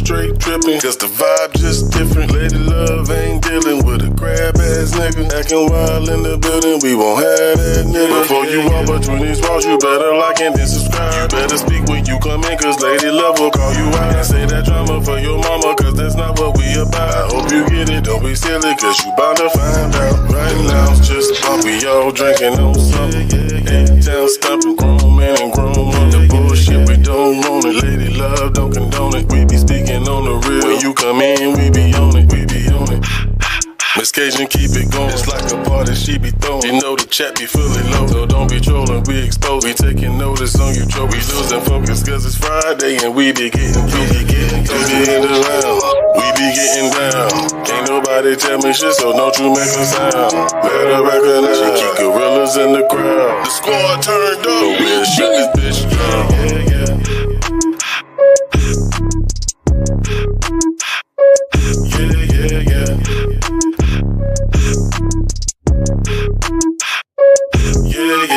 straight tripping, cause the vibe just different. Lady Love ain't dealing with a crab ass nigga. Acting wild in the building, we won't have that nigga. Before you walk between these walls, you better like and then subscribe. You better speak when you come in, cause Lady Love will call you out and say that drama for your mama, cause that's not what we about. I hope you get it, don't be silly, cause you bound to find out. Right now it's just fun, we all drinking on something. Town stomping, grown man and grown woman. The bullshit, we don't want it. Lady Love don't condone it. We be speaking on the real. When you come in, we be on it, we be on it. Miss Cajun, keep it going. It's like a party she be throwing. You know the chat be fully low, so don't be trolling, we exposed. We taking notice on you, Joe. We losing focus cause it's Friday and we be getting down. We be getting down. Can't nobody tell me shit, so don't you make a sound. Better recognize she keep gorillas in the crowd. The squad turned up, so we'll shut this bitch down.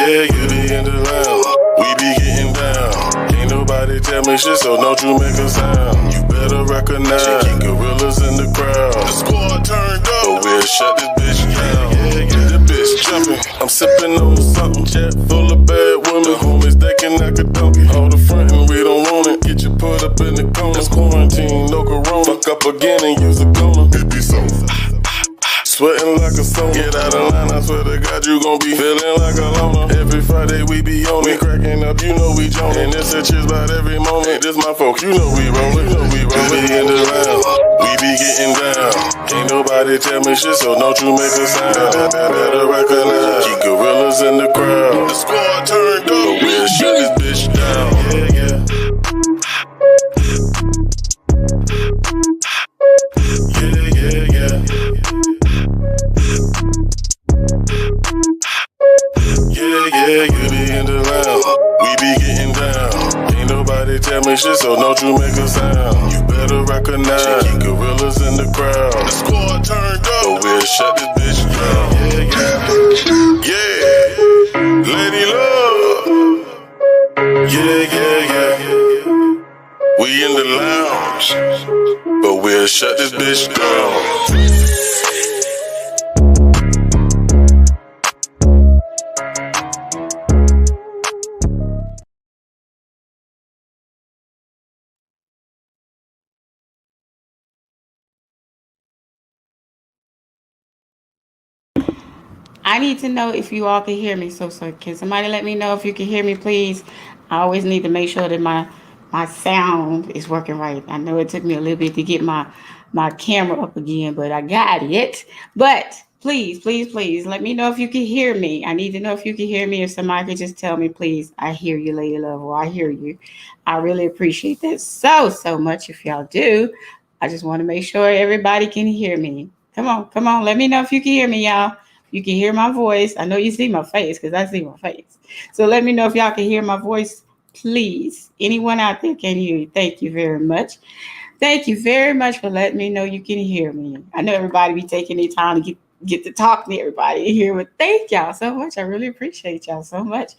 Yeah, you be in the lounge, we be getting down. Ain't nobody tell me shit, so don't you make a sound. You better recognize she keep gorillas in the crowd. The squad turned up, so we'll shut this bitch down. The bitch jumping, I'm sipping on something. Chat full of bad women, homies they can knock a donkey. All the frontin', we don't want it. Get you put up in the corner. It's quarantine, no corona. Fuck up again and use a corner. It be so. Sweating like a sauna. Get out of line, I swear to God you gon' be feeling like a loner. Every Friday we be on it, cracking up, you know we jonin'. And it's a cheers about every moment. This my folks, you know we rollin', We be in the round, we be getting down. Can't nobody tell me shit, so don't you make a sound. Better recognize, keep gorillas in the crowd. The squad turned up, so we'll shut this bitch down. Yeah, you be in the lounge, we be getting down. Ain't nobody tell me shit, so don't you make a sound. You better recognize, she keep gorillas in the crowd. The squad turned up, so we'll shut this bitch down. Yeah, Lady Love. Yeah. We in the lounge, but we'll shut this bitch down. I need to know if you all can hear me. So can somebody let me know if you can hear me, please? I always need to make sure that my sound is working right. I know it took me a little bit to get my camera up again, but I got it. But please, please, please let me know if you can hear me. I need to know if you can hear me. If somebody could just tell me, please, I hear you, Lady Love, or I hear you. I really appreciate that so much if y'all do. I just want to make sure everybody can hear me. Come on, come on. Let me know if you can hear me, y'all. You can hear my voice. I know you see my face because I see my face. So let me know if y'all can hear my voice, please. Anyone out there can hear you. Thank you very much. Thank you very much for letting me know you can hear me. I know everybody be taking their time to get to talk to everybody in here, but thank y'all so much. I really appreciate y'all so much.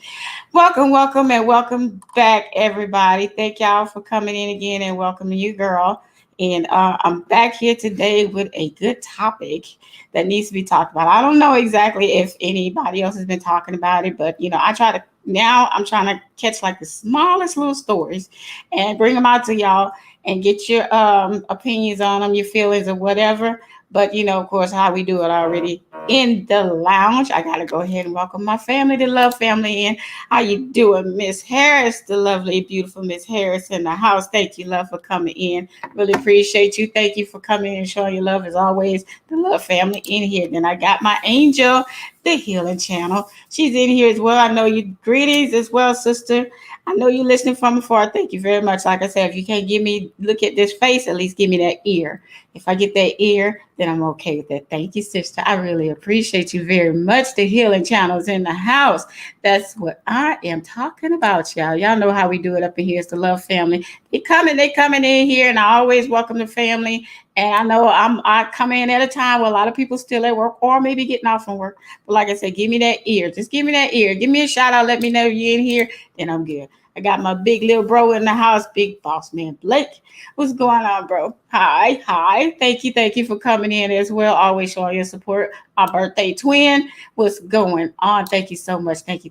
Welcome, welcome, and welcome back, everybody. Thank y'all for coming in again and welcoming you, girl. And I'm back here today with a good topic that needs to be talked about. I don't know exactly if anybody else has been talking about it, but I try to now I'm trying to catch like the smallest little stories and bring them out to y'all and get your opinions on them, your feelings, or whatever. But of course, how we do it already in the lounge. I gotta go ahead and welcome my family, the love family, in. How you doing, Miss Harris, the lovely, beautiful Miss Harris in the house? Thank you, love, for coming in. Really appreciate you. Thank you for coming in and showing your love as always. The love family in here. Then I got my angel, the healing channel. She's in here as well. I know you. Greetings as well, sister. I know you're listening from afar. Thank you very much. Like I said, if you can't give me look at this face, at least give me that ear. If I get that ear, then I'm okay with that. Thank you, sister. I really appreciate you very much. The healing channel's in the house. That's what I am talking about, y'all. Y'all know how we do it up in here. It's the love family. They coming in here, and I always welcome the family. And I know I come in at a time where a lot of people still at work or maybe getting off from work. But like I said, give me that ear. Just give me that ear. Give me a shout out. Let me know you're in here. Then I'm good. I got my big little bro in the house, big boss man Blake. What's going on, bro? Hi, hi. Thank you for coming in as well. Always showing your support. My birthday twin. What's going on? Thank you so much. Thank you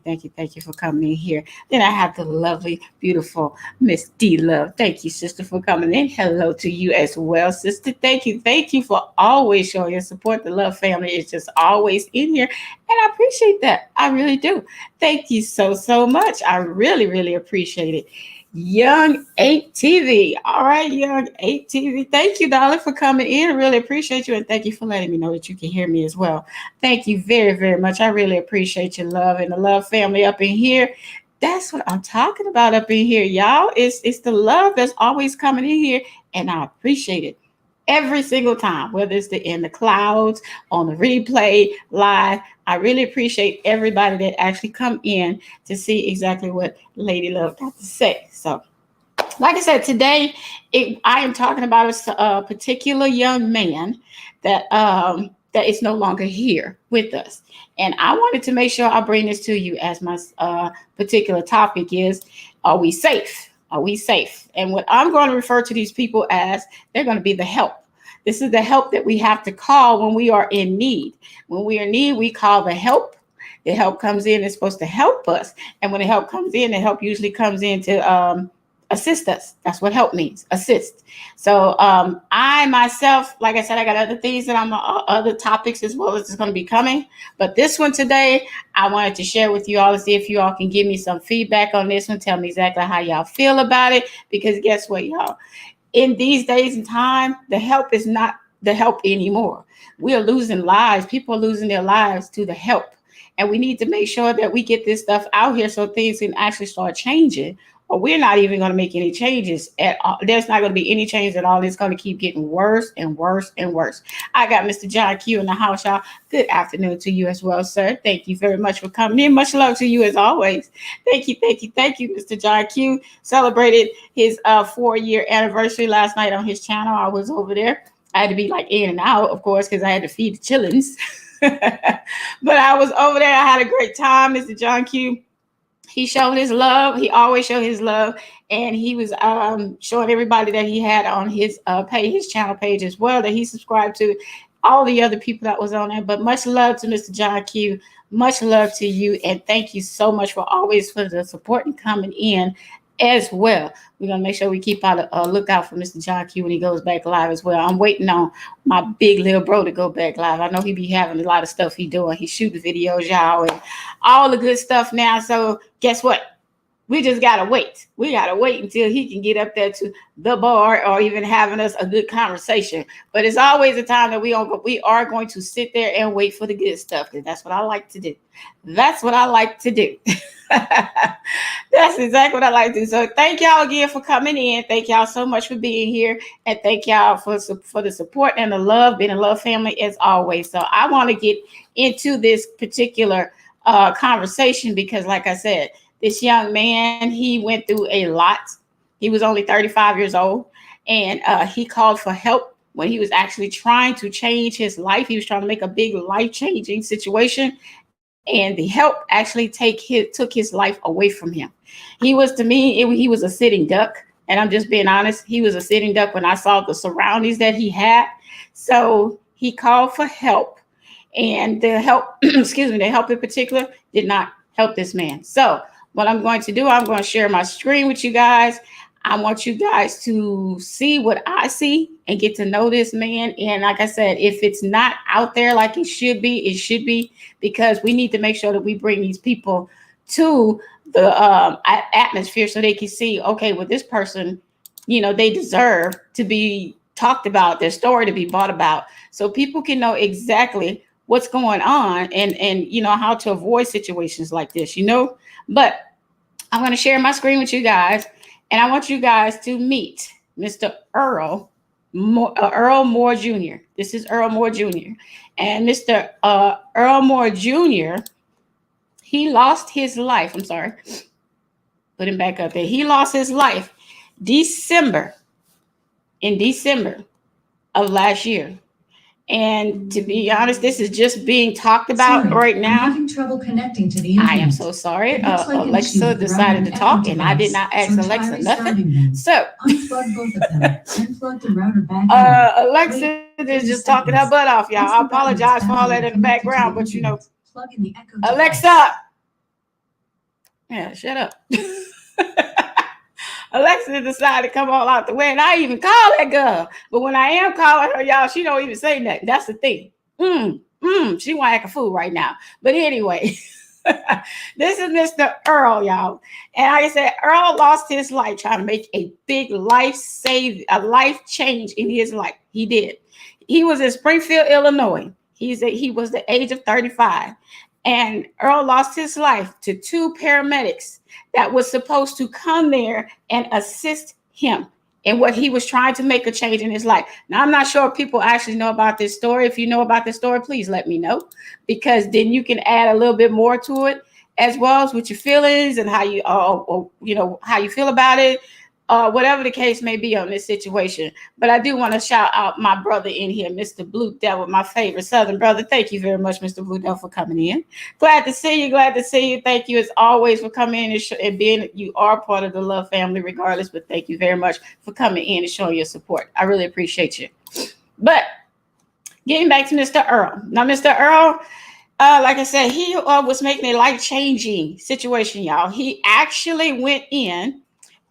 for coming in here. Then I have the lovely, beautiful Miss D Love. Thank you, sister, for coming in. Hello to you as well, sister. Thank you for always showing your support. The love family is just always in here, and I appreciate that. I really do. Thank you so much. I really appreciate it. Young 8 TV. All right, Young 8 TV. Thank you, darling, for coming in. I really appreciate you. And thank you for letting me know that you can hear me as well. Thank you very much. I really appreciate your love and the love family up in here. That's what I'm talking about up in here, y'all. It's the love that's always coming in here, and I appreciate it every single time, whether it's in the clouds, on the replay, live. I really appreciate everybody that actually come in to see exactly what Lady Love got to say. So, like I said, today I am talking about a particular young man that is no longer here with us, and I wanted to make sure I bring this to you as my particular topic is: Are we safe? Are we safe? And what I'm going to refer to these people as, they're going to be the help. This is the help that we have to call when we are in need. When we are in need, we call the help. The help comes in, it's supposed to help us. And when the help comes in, the help usually comes in to assist us. That's what help means, assist. So I myself, like I said, I got other things that other topics as well as it's going to be coming. But this one today, I wanted to share with you all to see if you all can give me some feedback on this one. Tell me exactly how y'all feel about it. Because guess what, y'all? In these days and time, the help is not the help anymore. We are losing lives. People are losing their lives to the help. And we need to make sure that we get this stuff out here so things can actually start changing. Or we're not even going to make any changes at all. There's not going to be any change at all. It's going to keep getting worse and worse and worse. I got Mr. John Q in the house, y'all. Good afternoon to you as well, sir. Thank you very much for coming in. Much love to you as always. Thank you, Mr. John Q. Celebrated his 4-year anniversary last night on his channel. I was over there. I had to be like in and out, of course, because I had to feed the chillins. But I was over there. I had a great time, Mr. John Q. He showed his love. He always showed his love, and he was showing everybody that he had on his page, his channel page as well, that he subscribed to. All the other people that was on there. But much love to Mr. John Q. Much love to you, and thank you so much for always for the support and coming in as well. We're gonna make sure we keep out a lookout for Mr. John Q when he goes back live as well. I'm waiting on my big little bro to go back live. I know he be having a lot of stuff he doing. He's shooting videos, y'all, and all the good stuff now. So guess what? We just gotta wait. We gotta wait until he can get up there to the bar or even having us a good conversation. But it's always a time that we are going to sit there and wait for the good stuff, because that's what I like to do. That's what I like to do. That's exactly what I like to do. So thank y'all again for coming in. Thank y'all so much for being here, and thank y'all for the support and the love, being a love family as always. So I want to get into this particular conversation because, like I said, this young man, he went through a lot. He was only 35 years old, and he called for help when he was actually trying to change his life. He was trying to make a big life-changing situation, and the help actually took his life away from him. He was, to me, he was a sitting duck, and I'm just being honest. He was a sitting duck when I saw the surroundings that he had. So he called for help, and the help, excuse me, the help in particular did not help this man. So what I'm going to do, I'm going to share my screen with you guys. I want you guys to see what I see and get to know this man. And like I said, if it's not out there like it should be, because we need to make sure that we bring these people to the atmosphere so they can see, okay, well, this person, they deserve to be talked about, their story to be brought about, so people can know exactly what's going on and how to avoid situations like this, But I'm going to share my screen with you guys, and I want you guys to meet Mr. Earl Moore Jr. This is Earl Moore Jr. And Mr. Earl Moore Jr., he lost his life. I'm sorry. Put him back up there. He lost his life in December of last year. And to be honest, this is just being talked about right now. I'm having trouble connecting to the internet. I am so sorry. Alexa decided to talk, and I did not ask Alexa nothing. So unplug both of them. Unplug the router back. Alexa is just talking her butt off, y'all. I apologize for all that in the background, but plug in the echo Alexa. Yeah, shut up. Alexa decided to come all out the way, and I even call that girl. But when I am calling her, y'all, she don't even say nothing. That's the thing. She want to act a fool right now. But anyway, this is Mr. Earl, y'all. And like I said, Earl lost his life trying to make a big life change in his life. He did. He was in Springfield, Illinois. He was the age of 35. And Earl lost his life to two paramedics that was supposed to come there and assist him in what he was trying to make a change in his life. Now, I'm not sure if people actually know about this story. If you know about this story, please let me know, because then you can add a little bit more to it, as well as with your feelings and how you, how you feel about it, whatever the case may be on this situation. But I do want to shout out my brother in here, Mr. Blue Devil, my favorite Southern brother. Thank you very much, Mr. Blue Devil, for coming in. Glad to see you. Thank you as always for coming in and being, you are part of the love family regardless, but thank you very much for coming in and showing your support. I really appreciate you. But getting back to Mr. Earl. Now, Mr. Earl, like I said, he was making a life-changing situation, y'all. He actually went in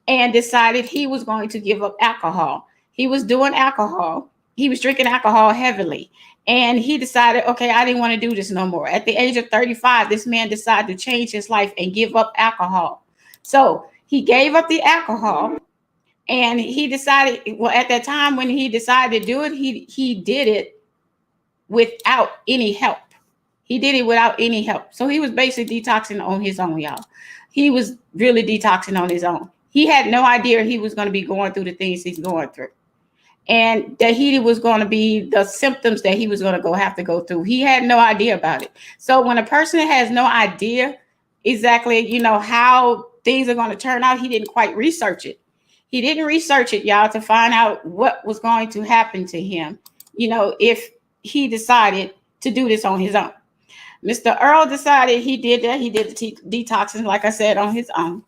and decided he was going to give up alcohol. He was doing alcohol. He was drinking alcohol heavily. And he decided, okay, I didn't want to do this no more. At the age of 35, this man decided to change his life and give up alcohol. So he gave up the alcohol, and he decided, well, at that time when he decided to do it, he did it without any help. He did it without any help. So he was basically detoxing on his own, y'all. He was really detoxing on his own. He had no idea he was going to be going through the things he's going through, and that he was going to be the symptoms that he was going to have to go through. He had no idea about it. So when a person has no idea exactly, how things are going to turn out, he didn't quite research it. He didn't research it, y'all, to find out what was going to happen to him, if he decided to do this on his own. Mr. Earl decided he did that. He did the detoxing, like I said, on his own.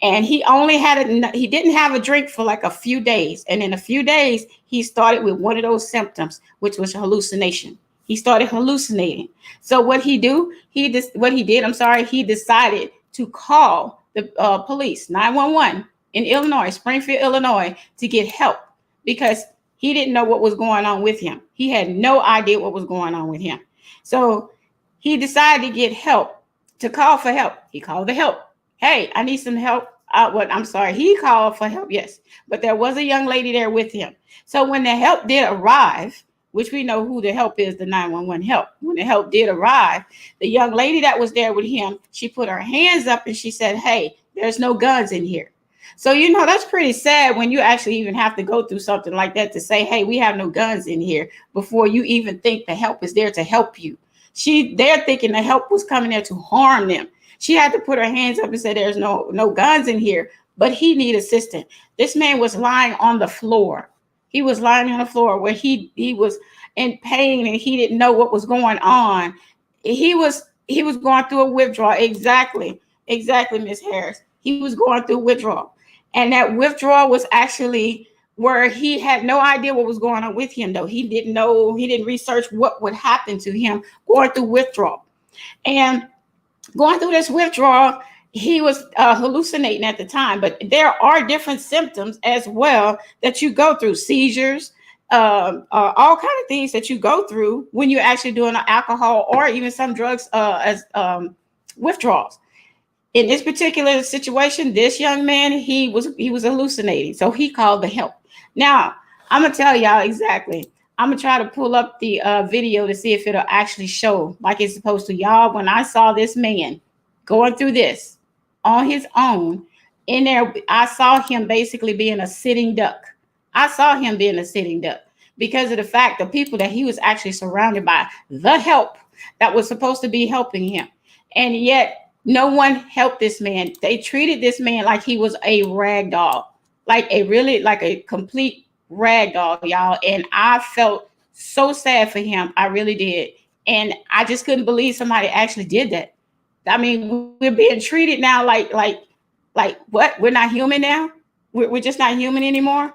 And he only he didn't have a drink for like a few days. And in a few days, he started with one of those symptoms, which was hallucination. He started hallucinating. So what he decided to call the police, 911 in Illinois, Springfield, Illinois, to get help because he didn't know what was going on with him. He had no idea what was going on with him. So he decided to get help, to call for help. He called the help. Hey, I need some help. He called for help, yes. But there was a young lady there with him. So when the help did arrive, which we know who the help is, the 911 help. When the help did arrive, the young lady that was there with him, she put her hands up and she said, hey, there's no guns in here. So, you know, that's pretty sad when you actually even have to go through something like that to say, hey, we have no guns in here before you even think the help is there to help you. They're thinking the help was coming there to harm them. She had to put her hands up and say, there's no guns in here, but he need assistance. This man was lying on the floor. He was lying on the floor where he was in pain and he didn't know what was going on. He was going through a withdrawal. Exactly, Miss Harris. He was going through withdrawal. And that withdrawal was actually where he had no idea what was going on with him, though. He didn't know, he didn't research what would happen to him going through withdrawal. And going through this withdrawal, he was hallucinating at the time, but there are different symptoms as well that you go through, seizures, all kinds of things that you go through when you're actually doing alcohol or even some drugs as withdrawals. In this particular situation, this young man, he was hallucinating. So he called the help. Now, I'm going to tell y'all exactly. I'm going to try to pull up the video to see if it'll actually show like it's supposed to. Y'all, when I saw this man going through this on his own in there, I saw him basically being a sitting duck. I saw him being a sitting duck because of the fact the people that he was actually surrounded by, the help that was supposed to be helping him. And yet, no one helped this man. They treated this man like he was a rag doll, like a complete rag doll, y'all. And I felt so sad for him. I really did. And I just couldn't believe somebody actually did that. I mean, we're being treated now like what? We're not human now. We're just not human anymore.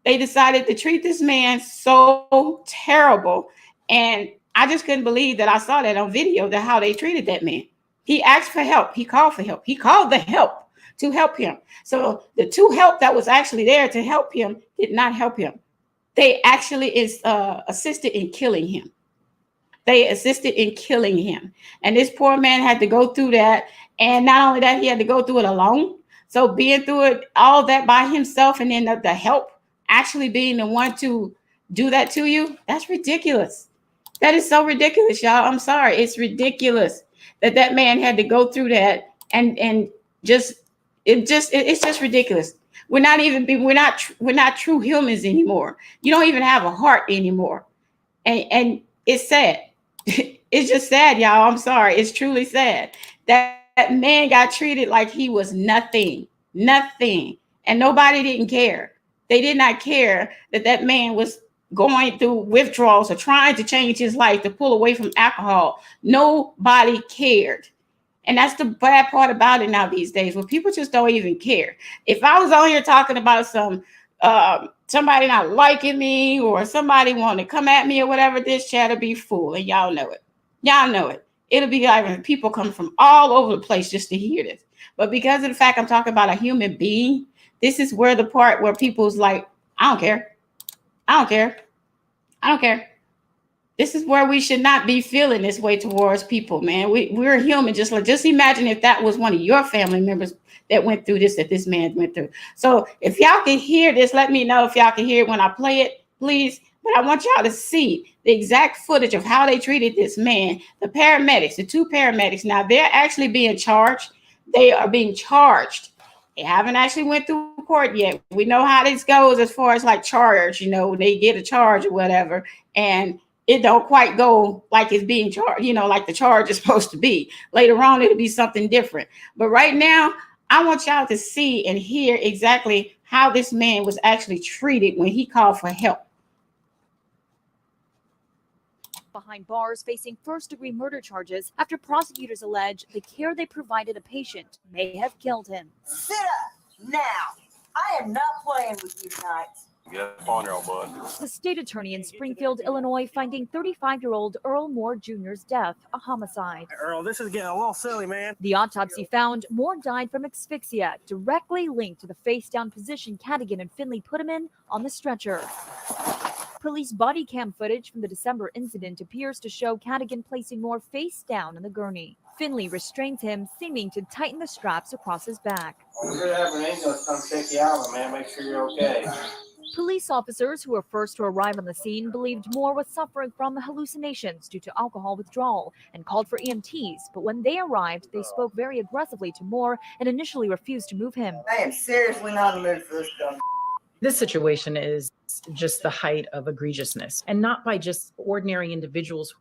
They decided to treat this man so terrible. And I just couldn't believe that I saw that on video, that how they treated that man. He asked for help. He called for help. He called the help to help him. So the two help that was actually there to help him did not help him. They actually assisted in killing him. They assisted in killing him. And this poor man had to go through that. And not only that, he had to go through it alone. So being through it, all that by himself, and then the help actually being the one to do that to you, that's ridiculous. That is so ridiculous, y'all. I'm sorry. It's ridiculous that man had to go through that, and it's just ridiculous. We're not true humans anymore. You don't even have a heart anymore. And it's sad. It's just sad, y'all. I'm sorry. It's truly sad that man got treated like he was nothing. And nobody didn't care. They did not care that man was going through withdrawals or trying to change his life to pull away from alcohol. Nobody cared. And that's the bad part about it now these days, where people just don't even care. If I was on here talking about somebody not liking me or somebody wanting to come at me or whatever, this chat will be full, and y'all know it. Y'all know it. It'll be like people come from all over the place just to hear this. But because of the fact I'm talking about a human being, this is where the part where people's like, I don't care. This is where we should not be feeling this way towards people, man. We're human. Just imagine if that was one of your family members that went through this, that this man went through. So if y'all can hear this, let me know if y'all can hear it when I play it, please. But I want y'all to see the exact footage of how they treated this man. The paramedics, the two paramedics, now they're actually being charged. They are being charged. They haven't actually went through court yet. We know how this goes as far as like charge, they get a charge or whatever, and it don't quite go like it's being charged, like the charge is supposed to be. Later on, it'll be something different. But right now, I want y'all to see and hear exactly how this man was actually treated when he called for help. Behind bars facing first-degree murder charges after prosecutors allege the care they provided a patient may have killed him. Sit up now. I am not playing with you tonight. Get up on there, bud. The state attorney in Springfield, Illinois, finding 35-year-old Earl Moore Jr.'s death a homicide. Earl, this is getting a little silly, man. The autopsy found Moore died from asphyxia, directly linked to the face-down position Cadigan and Finley put him in on the stretcher. Police body cam footage from the December incident appears to show Cadigan placing Moore face down in the gurney. Finley restrains him, seeming to tighten the straps across his back. We're going to have an ambulance come check you out, man. Make sure you're okay. Police officers who were first to arrive on the scene believed Moore was suffering from hallucinations due to alcohol withdrawal and called for EMTs, but when they arrived, they spoke very aggressively to Moore and initially refused to move him. I am seriously not in the mood for this dumb. This situation is just the height of egregiousness, and not by just ordinary individuals.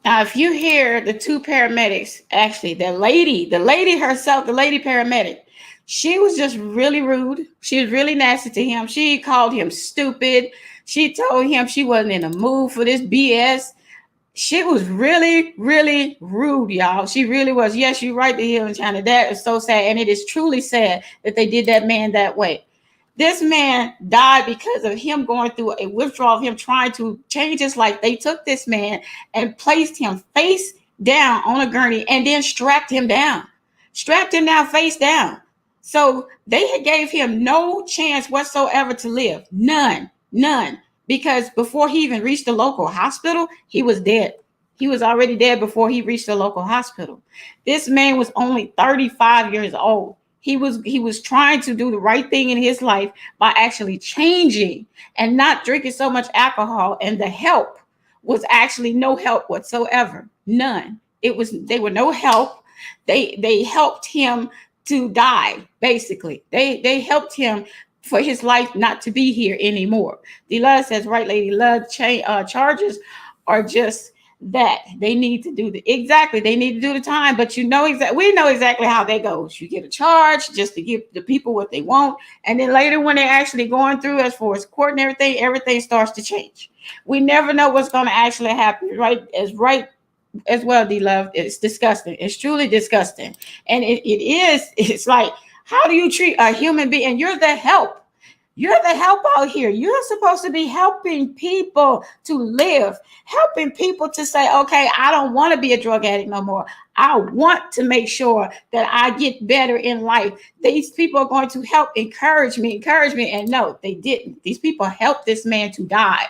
Now, if you hear the two paramedics, actually, the lady herself, the lady paramedic, she was just really rude. She was really nasty to him. She called him stupid. She told him she wasn't in the mood for this BS. She was really, really rude, y'all. She really was. Yes, you're right to hear in China. That is so sad. And it is truly sad that they did that man that way. This man died because of him going through a withdrawal, of him trying to change his life. They took this man and placed him face down on a gurney and then strapped him down face down. So they had gave him no chance whatsoever to live. None. Because before he even reached the local hospital, he was dead. He was already dead before he reached the local hospital. This man was only 35 years old. He was trying to do the right thing in his life by actually changing and not drinking so much alcohol. And the help was actually no help whatsoever. None. They were no help. They helped him to die, basically. They helped him for his life not to be here anymore. DeLove says, right, Lady Love, charges are just that. They need to do they need to do the time, but we know exactly how that goes. You get a charge just to give the people what they want, and then later when they're actually going through as far as court and everything starts to change. We never know what's going to actually happen, right as well, DeLove. It's disgusting. It's truly disgusting. And it's like, how do you treat a human being? And you're the help. You're the help out here. You're supposed to be helping people to live, helping people to say, okay, I don't want to be a drug addict no more. I want to make sure that I get better in life. These people are going to help encourage me. And no, they didn't. These people helped this man to die.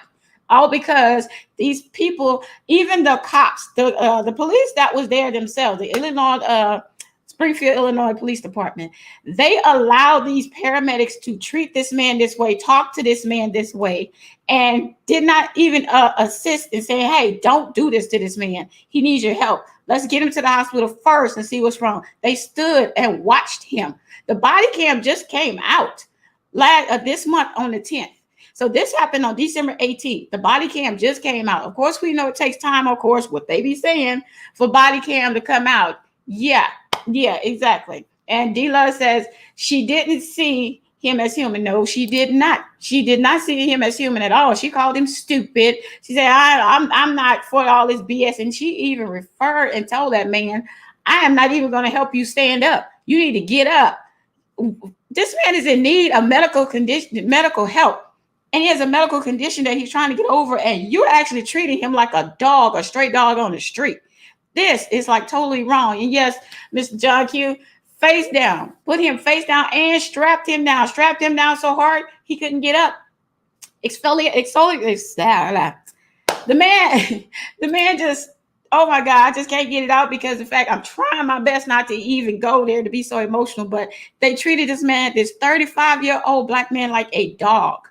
All because these people, even the cops, the police that was there themselves, the Springfield, Illinois Police Department, they allowed these paramedics to treat this man this way, talk to this man this way, and did not even assist in saying, hey, don't do this to this man. He needs your help. Let's get him to the hospital first and see what's wrong. They stood and watched him. The body cam just came out this month on the 10th. So this happened on December 18th. The body cam just came out. Of course, we know it takes time, of course, what they be saying for body cam to come out. Yeah, exactly. And DeLove says she didn't see him as human. No, she did not. She did not see him as human at all. She called him stupid. She said, I'm not for all this BS. And she even referred and told that man, I am not even going to help you stand up. You need to get up. This man is in need of medical help. And he has a medical condition that he's trying to get over. And you're actually treating him like a dog, a stray dog on the street. This is like totally wrong. And yes, Mr. John Q, face down, put him face down and strapped him down so hard he couldn't get up. The man just, oh my God, I just can't get it out because in fact, I'm trying my best not to even go there to be so emotional, but they treated this man, this 35-year-old black man, like a dog.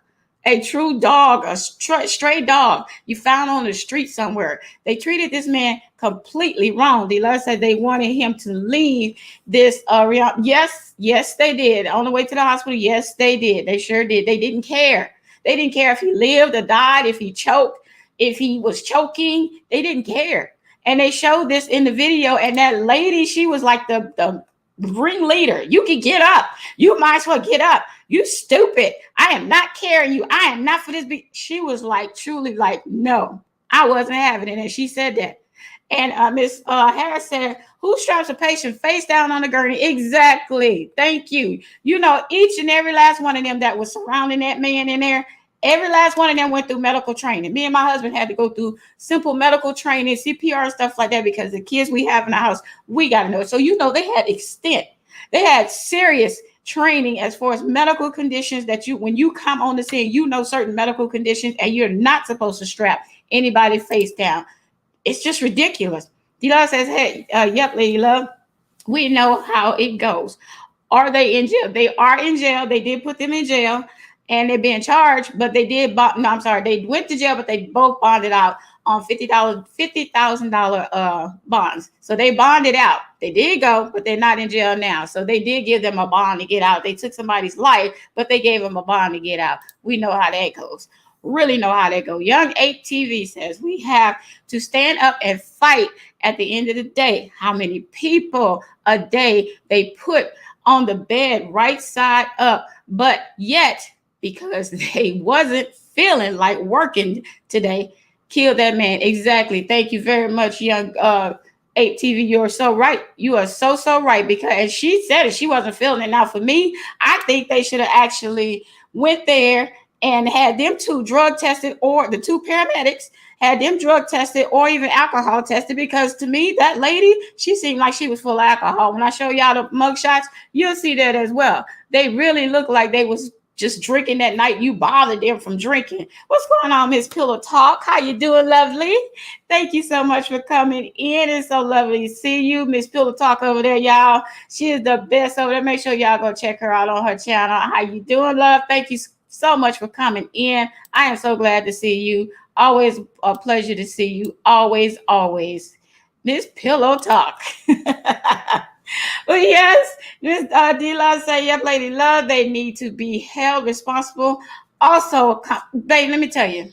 A true dog, a stray dog you found on the street somewhere. They treated this man completely wrong. DeLove said they wanted him to leave this area. Yes, they did. On the way to the hospital, yes, they did. They sure did. They didn't care. They didn't care if he lived or died, if he choked, if he was choking. They didn't care. And they showed this in the video. And that lady, she was like the ringleader. You can get up. You might as well get up. You stupid. I am not carrying you. I am not for this. She was like, truly like, no, I wasn't having it. And she said that. And Miss Harris said, who straps a patient face down on the gurney? Exactly. Thank you. You know, each and every last one of them that was surrounding that man in there, every last one of them went through medical training. Me and my husband had to go through simple medical training, CPR and stuff like that, because the kids we have in the house, we got to know. So, you know, they had they had serious training as far as medical conditions that when you come on the scene, you know certain medical conditions and you're not supposed to strap anybody face down. It's just ridiculous. D-Love says, hey, yep, Lady Love, we know how it goes. Are they in jail? They are in jail. They did put them in jail and they're being charged, but they did, they went to jail, but they both bonded out on $50,000 bonds. So they bonded out. They did go, but they're not in jail now. So they did give them a bond to get out. They took somebody's life, but they gave them a bond to get out. We know how that goes. Really know how that goes. Young 8 TV says we have to stand up and fight at the end of the day. How many people a day they put on the bed right side up, but yet because they wasn't feeling like working today, kill that man. Exactly. Thank you very much, young 8 TV. You're so right. You are so right, because as she said it, she wasn't feeling it. Now for me, I think they should have actually went there and had them two drug tested, or the two paramedics had them drug tested or even alcohol tested, because to me, that lady, she seemed like she was full of alcohol. When I show y'all the mug shots, you'll see that as well. They really look like they was just drinking that night. You bothered them from drinking. What's going on, Miss Pillow Talk? How you doing, lovely? Thank you so much for coming in. It's so lovely to see you, Miss Pillow Talk over there, y'all. She is the best over there. Make sure y'all go check her out on her channel. How you doing, love? Thank you so much for coming in. I am so glad to see you. Always a pleasure to see you. Always. Miss Pillow Talk. Well, yes, Miss D-Love say, yep, Lady Love, they need to be held responsible. Also, babe, let me tell you,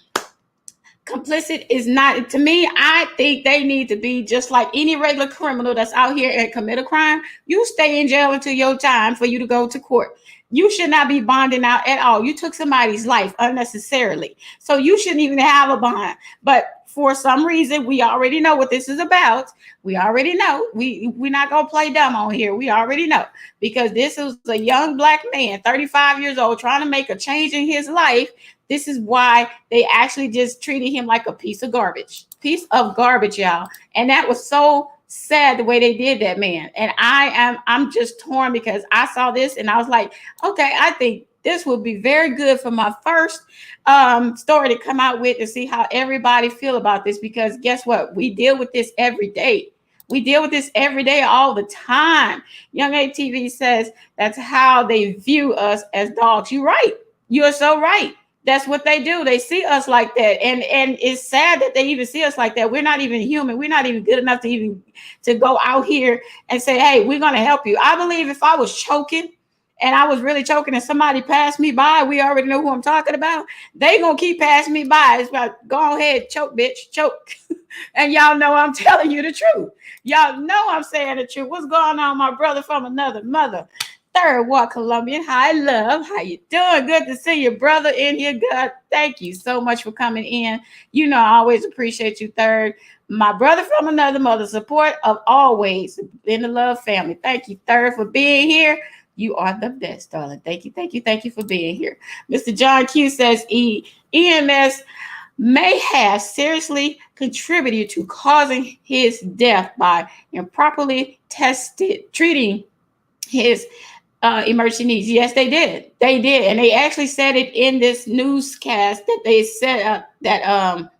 complicit is not, to me, I think they need to be just like any regular criminal that's out here and commit a crime. You stay in jail until your time for you to go to court. You should not be bonding out at all. You took somebody's life unnecessarily. So you shouldn't even have a bond. But for some reason, we already know what this is about. We already know. We're not going to play dumb on here. We already know. Because this is a young black man, 35 years old, trying to make a change in his life. This is why they actually just treated him like a piece of garbage. Piece of garbage, y'all. And that was so sad the way they did that, man. And I'm just torn, because I saw this and I was like, okay, I think this would be very good for my first story to come out with, to see how everybody feel about this, because guess what? We deal with this every day. We deal with this every day, all the time. Young ATV says that's how they view us as dogs. You're right. You're so right. That's what they do. They see us like that. And it's sad that they even see us like that. We're not even human. We're not even good enough to go out here and say, hey, we're going to help you. I believe if I was choking and I was really choking and somebody passed me by, we already know who I'm talking about. They going to keep passing me by. It's like, go ahead, choke, bitch, choke. And y'all know I'm telling you the truth. Y'all know I'm saying the truth. What's going on, my brother from another mother? Third Ward Colombian. Hi, love. How you doing? Good to see your brother in here. God, thank you so much for coming in. You know, I always appreciate you, Third. My brother from another mother. Support of always in the love family. Thank you, Third, for being here. You are the best, darling. Thank you for being here. Mr. John Q says EMS may have seriously contributed to causing his death by improperly treating his emergency needs. Yes, they did. They did. And they actually said it in this newscast that they said that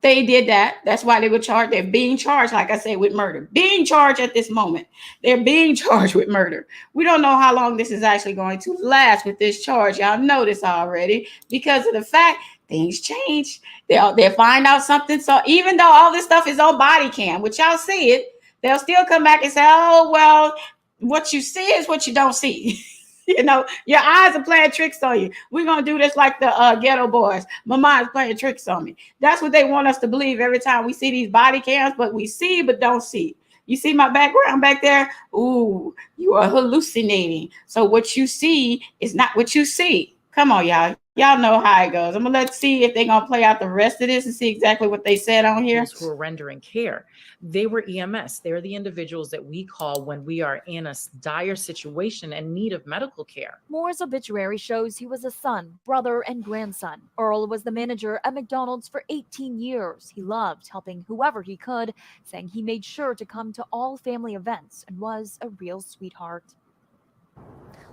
they did that. That's why they were charged. They're being charged, like I said, with murder. Being charged at this moment. They're being charged with murder. We don't know how long this is actually going to last with this charge. Y'all know this already, because of the fact things change. They'll find out something. So even though all this stuff is on body cam, which y'all see it, they'll still come back and say, oh, well, what you see is what you don't see. You know, your eyes are playing tricks on you. We're going to do this like the Ghetto Boys. My mind's playing tricks on me. That's what they want us to believe every time we see these body cams, but we see but don't see. You see my background back there? Ooh, you are hallucinating. So what you see is not what you see. Come on, y'all. y'all know how it goes. I'm gonna see if they're gonna play out the rest of this and see exactly what they said on here. Who are rendering care. They were EMS. They're the individuals that we call when we are in a dire situation and need of medical care. Moore's obituary shows he was a son, brother, and grandson. Earl was the manager at McDonald's for 18 years. He loved helping whoever he could, saying he made sure to come to all family events and was a real sweetheart.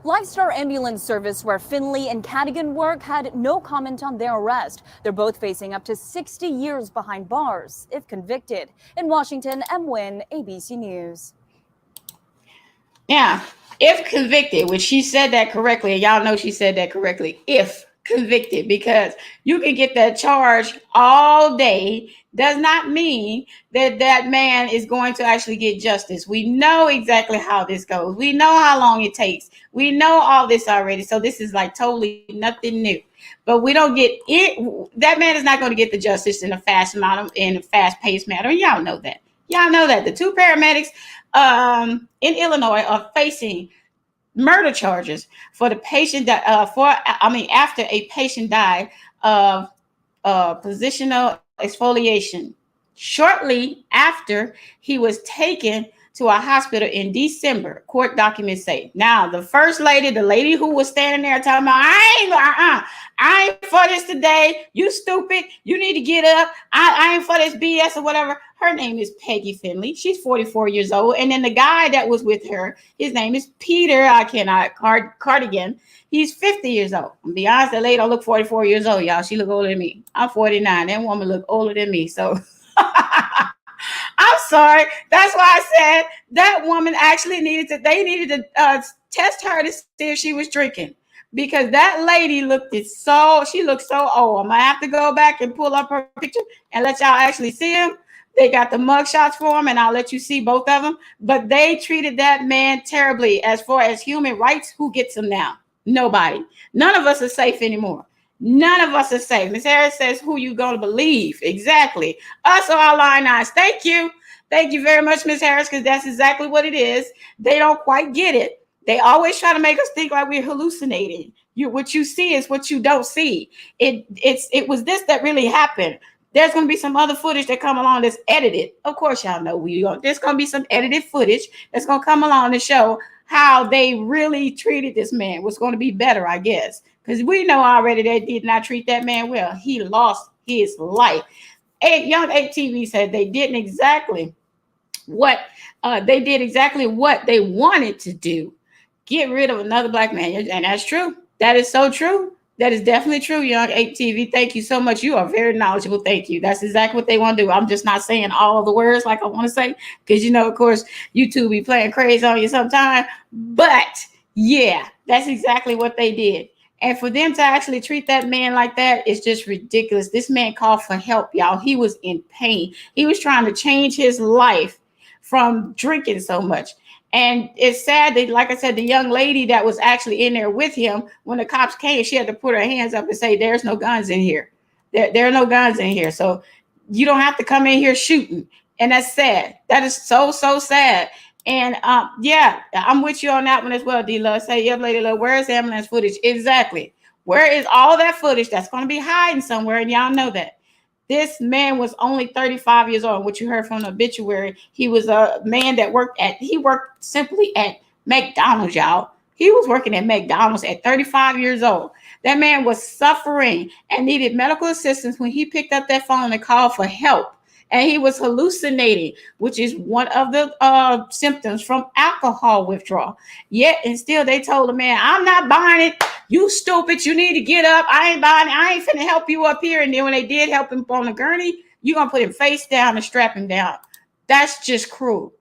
Lifestar Ambulance Service, where Finley and Cadigan work, had no comment on their arrest. They're both facing up to 60 years behind bars if convicted. In Washington, M. Wynn, ABC News. Now, if convicted, which she said that correctly, and y'all know she said that correctly, if convicted, because you can get that charge all day, does not mean that that man is going to actually get justice. We know exactly how this goes. We know how long it takes. We know all this already. So this is like totally nothing new. But we don't get it. That man is not going to get the justice in a fast-paced manner. And y'all know that. Y'all know that. The two paramedics in Illinois are facing murder charges for the patient that after a patient died of positional exfoliation shortly after he was taken to a hospital in December, court documents say. Now, the first lady, the lady who was standing there talking about, I ain't for this today. You stupid. You need to get up. I ain't for this BS or whatever. Her name is Peggy Finley. She's 44 years old. And then the guy that was with her, his name is Peter Cardigan. He's 50 years old. To be honest, that lady don't look 44 years old, y'all. She look older than me. I'm 49. That woman look older than me. So I'm sorry. That's why I said that woman actually needed to test her to see if she was drinking, because that lady looked so old. I'm gonna have to go back and pull up her picture and let y'all actually see him. They got the mug shots for him, and I'll let you see both of them. But they treated that man terribly. As far as human rights, who gets them now? Nobody. None of us are safe anymore. None of us are safe. Ms. Harris says, who you going to believe? Exactly. Us or our line eyes. Thank you. Thank you very much, Ms. Harris, because that's exactly what it is. They don't quite get it. They always try to make us think like we're hallucinating. What you see is what you don't see. It was this that really happened. There's going to be some other footage that come along that's edited. Of course, y'all know there's going to be some edited footage that's going to come along to show how they really treated this man. Was going to be better, I guess, because we know already they did not treat that man well. He lost his life. Young ATV said they did exactly what they wanted to do. Get rid of another black man. And that's true. That is so true. That is definitely true, Young 8TV. Thank you so much. You are very knowledgeable. Thank you. That's exactly what they want to do. I'm just not saying all of the words like I want to say, because, of course, YouTube be playing crazy on you sometime. But, yeah, that's exactly what they did. And for them to actually treat that man like that is just ridiculous. This man called for help, y'all. He was in pain. He was trying to change his life from drinking so much. And it's sad that, like I said, the young lady that was actually in there with him, when the cops came, she had to put her hands up and say, there's no guns in here. There are no guns in here. So you don't have to come in here shooting. And that's sad. That is so, so sad. And yeah, I'm with you on that one as well, D-Love. Say, yeah, Lady Love, where is the ambulance footage? Exactly. Where is all that footage that's going to be hiding somewhere? And y'all know that. This man was only 35 years old. What you heard from the obituary, he was a man that worked simply at McDonald's, y'all. He was working at McDonald's at 35 years old. That man was suffering and needed medical assistance when he picked up that phone and called for help. And he was hallucinating, which is one of the symptoms from alcohol withdrawal. Yet and still they told the man, I'm not buying it. You stupid. You need to get up. I ain't buying it. I ain't finna help you up here. And then when they did help him on the gurney, you're going to put him face down and strap him down. That's just cruel.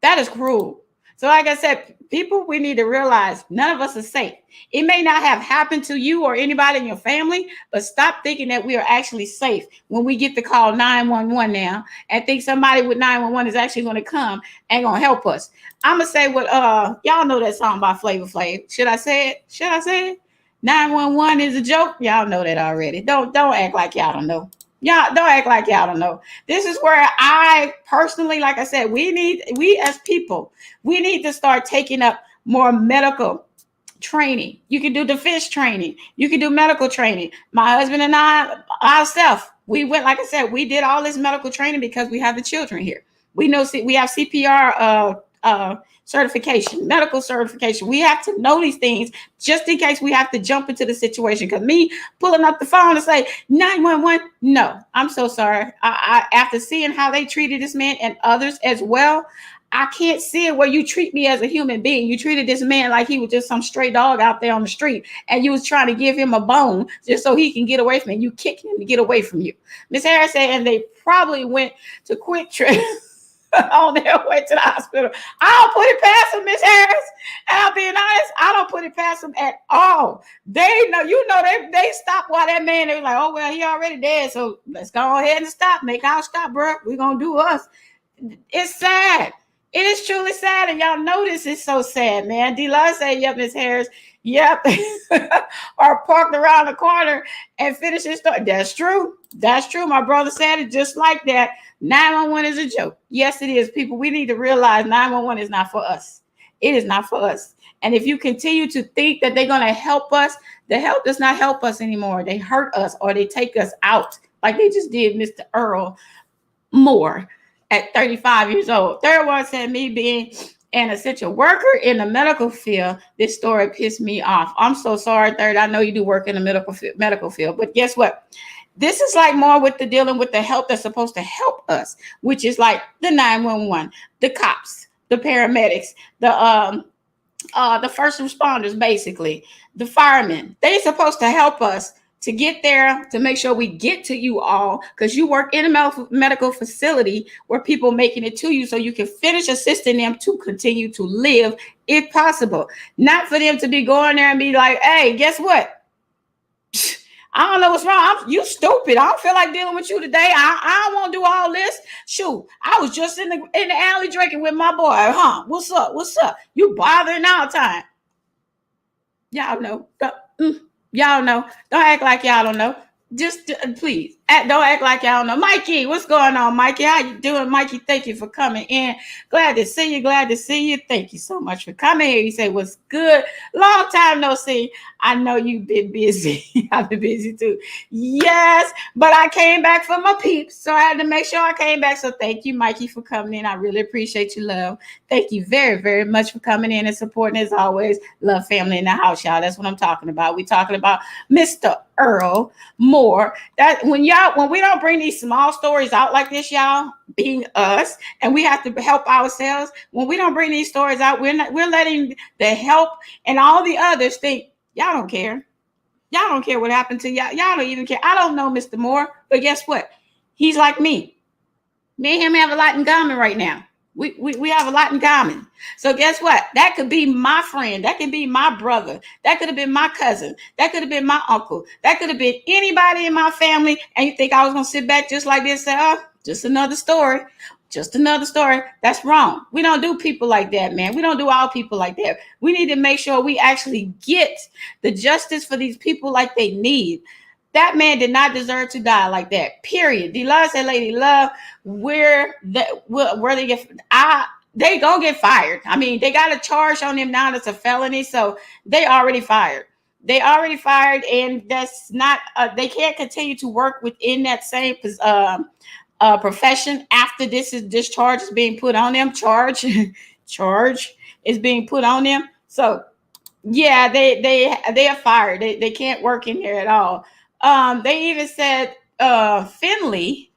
That is cruel. So like I said, people, we need to realize none of us are safe. It may not have happened to you or anybody in your family, but stop thinking that we are actually safe when we get to call 911 now and think somebody with 911 is actually going to come and going to help us. I'm going to say what, y'all know that song by Flavor Flav. Should I say it? Should I say it? 911 is a joke. Y'all know that already. Don't act like y'all don't know. Y'all don't act like y'all don't know. This is where I personally, like I said, we as people, we need to start taking up more medical training. You can do defense training. You can do medical training. My husband and I, ourselves, we went, like I said, we did all this medical training because we have the children here. We know we have CPR certification, medical certification. We have to know these things just in case we have to jump into the situation. Because me pulling up the phone and say 911, no, I'm so sorry. I after seeing how they treated this man and others as well, I can't see it where you treat me as a human being. You treated this man like he was just some stray dog out there on the street, and you was trying to give him a bone just so he can get away from you. You kicked him to get away from you. Miss Harris said, and they probably went to Quick Trip on their way to the hospital. I don't put it past them, Miss Harris. And I'm being honest, I don't put it past them at all. They know, they stopped while that man, they were like, oh, well, he already dead, so let's go ahead and stop. Make our stop, bro. We're going to do us. It's sad. It is truly sad, and y'all know this is so sad, man. D-Love said, yep, Miss Harris, yep. Or parked around the corner and finished his story. That's true. That's true. My brother said it just like that. 911 is a joke. Yes, it is. People, we need to realize 911 is not for us. It is not for us. And if you continue to think that they're going to help us, the help does not help us anymore. They hurt us or they take us out like they just did Mr. Earl Moore at 35 years old. Third one said, me being an essential worker in the medical field, this story pissed me off. I'm so sorry, Third. I know you do work in the medical field, but guess what? This is like more with the dealing with the help that's supposed to help us, which is like the 911, the cops, the paramedics, the first responders, basically, the firemen. They're supposed to help us to get there, to make sure we get to you all, because you work in a medical facility where people making it to you so you can finish assisting them to continue to live if possible. Not for them to be going there and be like, hey, guess what? I don't know what's wrong. You stupid. I don't feel like dealing with you today. I don't want to do all this. Shoot, I was just in the alley drinking with my boy. Huh? What's up? What's up? You bothering all the time. Y'all know. Y'all know. Don't act like y'all don't know. Just please don't act like y'all don't know. Mikey, what's going on, Mikey? How you doing, Mikey? Thank you for coming in. Glad to see you. Glad to see you. Thank you so much for coming here. You say what's good. Long time no see. I know you've been busy. I've been busy too. Yes, but I came back for my peeps, so I had to make sure I came back. So thank you, Mikey, for coming in. I really appreciate you, love. Thank you very, very much for coming in and supporting as always. Love family in the house, y'all. That's what I'm talking about. We're talking about Mr. Earl Moore. That when we don't bring these small stories out like this, y'all, being us, and we have to help ourselves. When we don't bring these stories out, we're letting the help and all the others think y'all don't care. Y'all don't care what happened to y'all. Y'all don't even care. I don't know Mr. Moore, but guess what? He's like me. Me and him have a lot in common right now. We have a lot in common. So guess what? That could be my friend. That could be my brother. That could have been my cousin. That could have been my uncle. That could have been anybody in my family. And you think I was going to sit back just like this and say, oh, just another story. Just another story. That's wrong. We don't do people like that, man. We don't do all people like that. We need to make sure we actually get the justice for these people like they need. That man did not deserve to die like that. Period. D-Love said, Lady Love, where they get, they gonna get fired. I mean, they got a charge on them now that's a felony, so they already fired. They already fired, and that's not. They can't continue to work within that same profession after this charge is being put on them. Charge is being put on them. So yeah, they are fired. They can't work in there at all. They even said Finley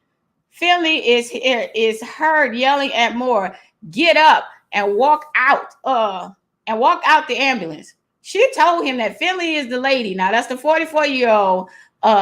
is heard yelling at Moore, get up and walk out the ambulance. She told him that Finley is the lady. Now that's the 44-year-old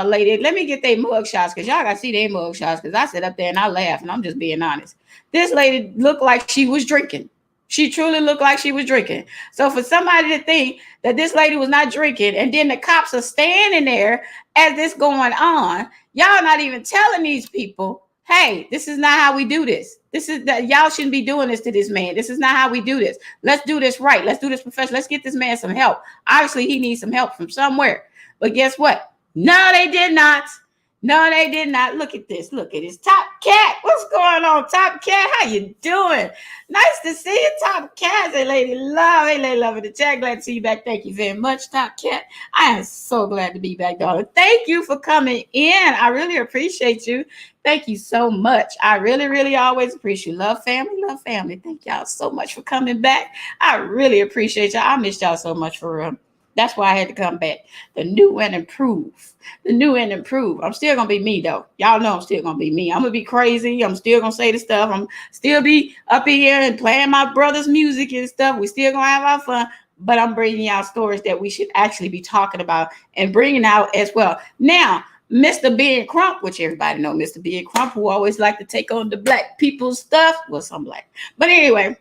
lady. Let me get their mug shots, because y'all gotta see their mug shots, because I sit up there and I laugh, and I'm just being honest. This lady looked like she was drinking. She truly looked like she was drinking. So for somebody to think that this lady was not drinking, and then the cops are standing there as this going on, y'all not even telling these people, hey, this is not how we do this. This is that y'all shouldn't be doing this to this man. This is not how we do this. Let's do this right. Let's do this professional. Let's get this man some help. Obviously, he needs some help from somewhere. But guess what? No, they did not. No, they did not. Look at this. Look at this. Top Cat. What's going on, Top Cat? How you doing? Nice to see you, Top Cat. Hey, Lady Love. Hey, Lady Love in the chat. Glad to see you back. Thank you very much, Top Cat. I am so glad to be back, darling. Thank you for coming in. I really appreciate you. Thank you so much. I really, really always appreciate you. Love family, love family. Thank y'all so much for coming back. I really appreciate y'all. I missed y'all so much for real. That's why I had to come back. The new and improved. The new and improved. I'm still gonna be me though. Y'all know I'm still gonna be me. I'm gonna be crazy. I'm still gonna say the stuff. I'm still be up in here and playing my brother's music and stuff. We still gonna have our fun. But I'm bringing y'all stories that we should actually be talking about and bringing out as well. Now, Mr. Ben Crump, which everybody know Mr. Ben Crump, who always like to take on the black people's stuff. Well, some black. But anyway,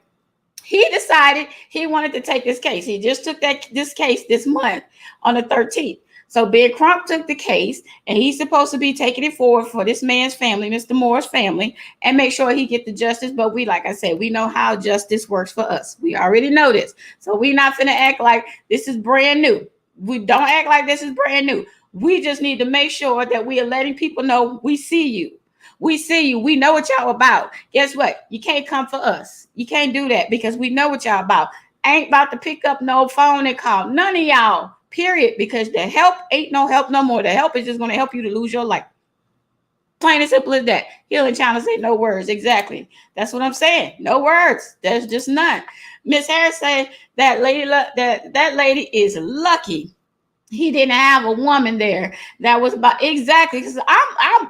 he decided he wanted to take this case. He just took this case this month on the 13th. So Ben Crump took the case, and he's supposed to be taking it forward for this man's family, Mr. Moore's family, and make sure he get the justice. But we, like I said, we know how justice works for us. We already know this. So we're not finna act like this is brand new. We don't act like this is brand new. We just need to make sure that we are letting people know we see you. We see you. We know what y'all about. Guess what? You can't come for us. You can't do that because we know what y'all about. I ain't about to pick up no phone and call none of y'all, period, because the help ain't no help no more. The help is just going to help you to lose your life. Plain and simple as that. Healing China say no words. Exactly. That's what I'm saying. No words. There's just none. Miss Harris said that lady, that lady is lucky he didn't have a woman there that was about exactly because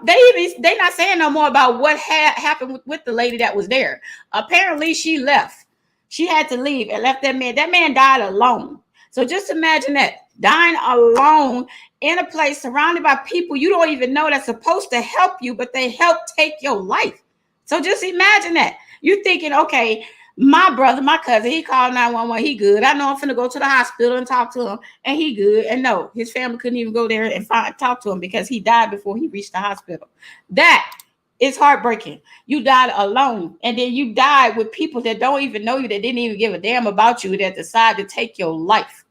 they not saying no more about what happened with the lady that was there. Apparently she left. She had to leave and left that man. That man died alone. So just imagine that, dying alone in a place surrounded by people you don't even know that's supposed to help you, but they help take your life. So just imagine that. You're thinking, okay, my brother, my cousin, he called 911. He good. I know I'm finna go to the hospital and talk to him, and he good. And no, his family couldn't even go there and talk to him because he died before he reached the hospital. That is heartbreaking. You died alone, and then you died with people that don't even know you, that didn't even give a damn about you, that decided to take your life.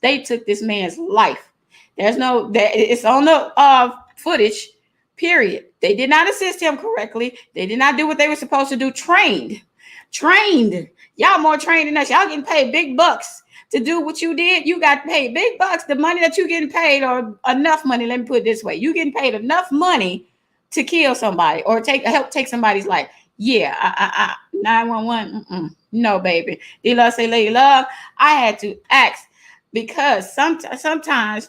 They took this man's life. It's on the footage, period. They did not assist him correctly. They did not do what they were supposed to do. Trained. Y'all more trained than us. Y'all getting paid big bucks to do what you did. You got paid big bucks. The money that you getting paid, or enough money, let me put it this way. You getting paid enough money to kill somebody or help take somebody's life. Yeah, 911. No, baby. D-Love say, Lady Love, I had to ask because sometimes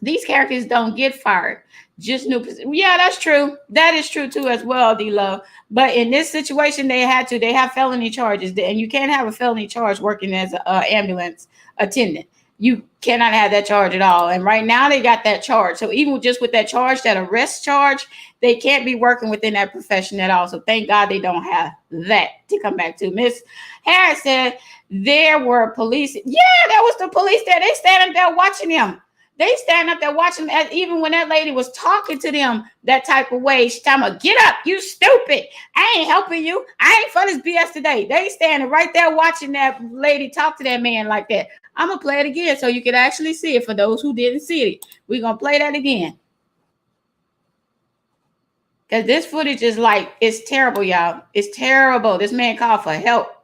these characters don't get fired. Just new position. Yeah, that's true. That is true too as well, D-Love. But in this situation, they have felony charges, and you can't have a felony charge working as an ambulance attendant. You cannot have that charge at all. And right now they got that charge. So even just with that charge, that arrest charge, they can't be working within that profession at all. So thank God they don't have that to come back to. Miss Harris said there were police. Yeah, that was the police there. They standing there watching him. They stand up there watching, even when that lady was talking to them that type of way. She's talking about, get up, you stupid. I ain't helping you. I ain't for this BS today. They standing right there watching that lady talk to that man like that. I'm going to play it again so you can actually see it for those who didn't see it. We're going to play that again. Because this footage is like, it's terrible, y'all. It's terrible. This man called for help.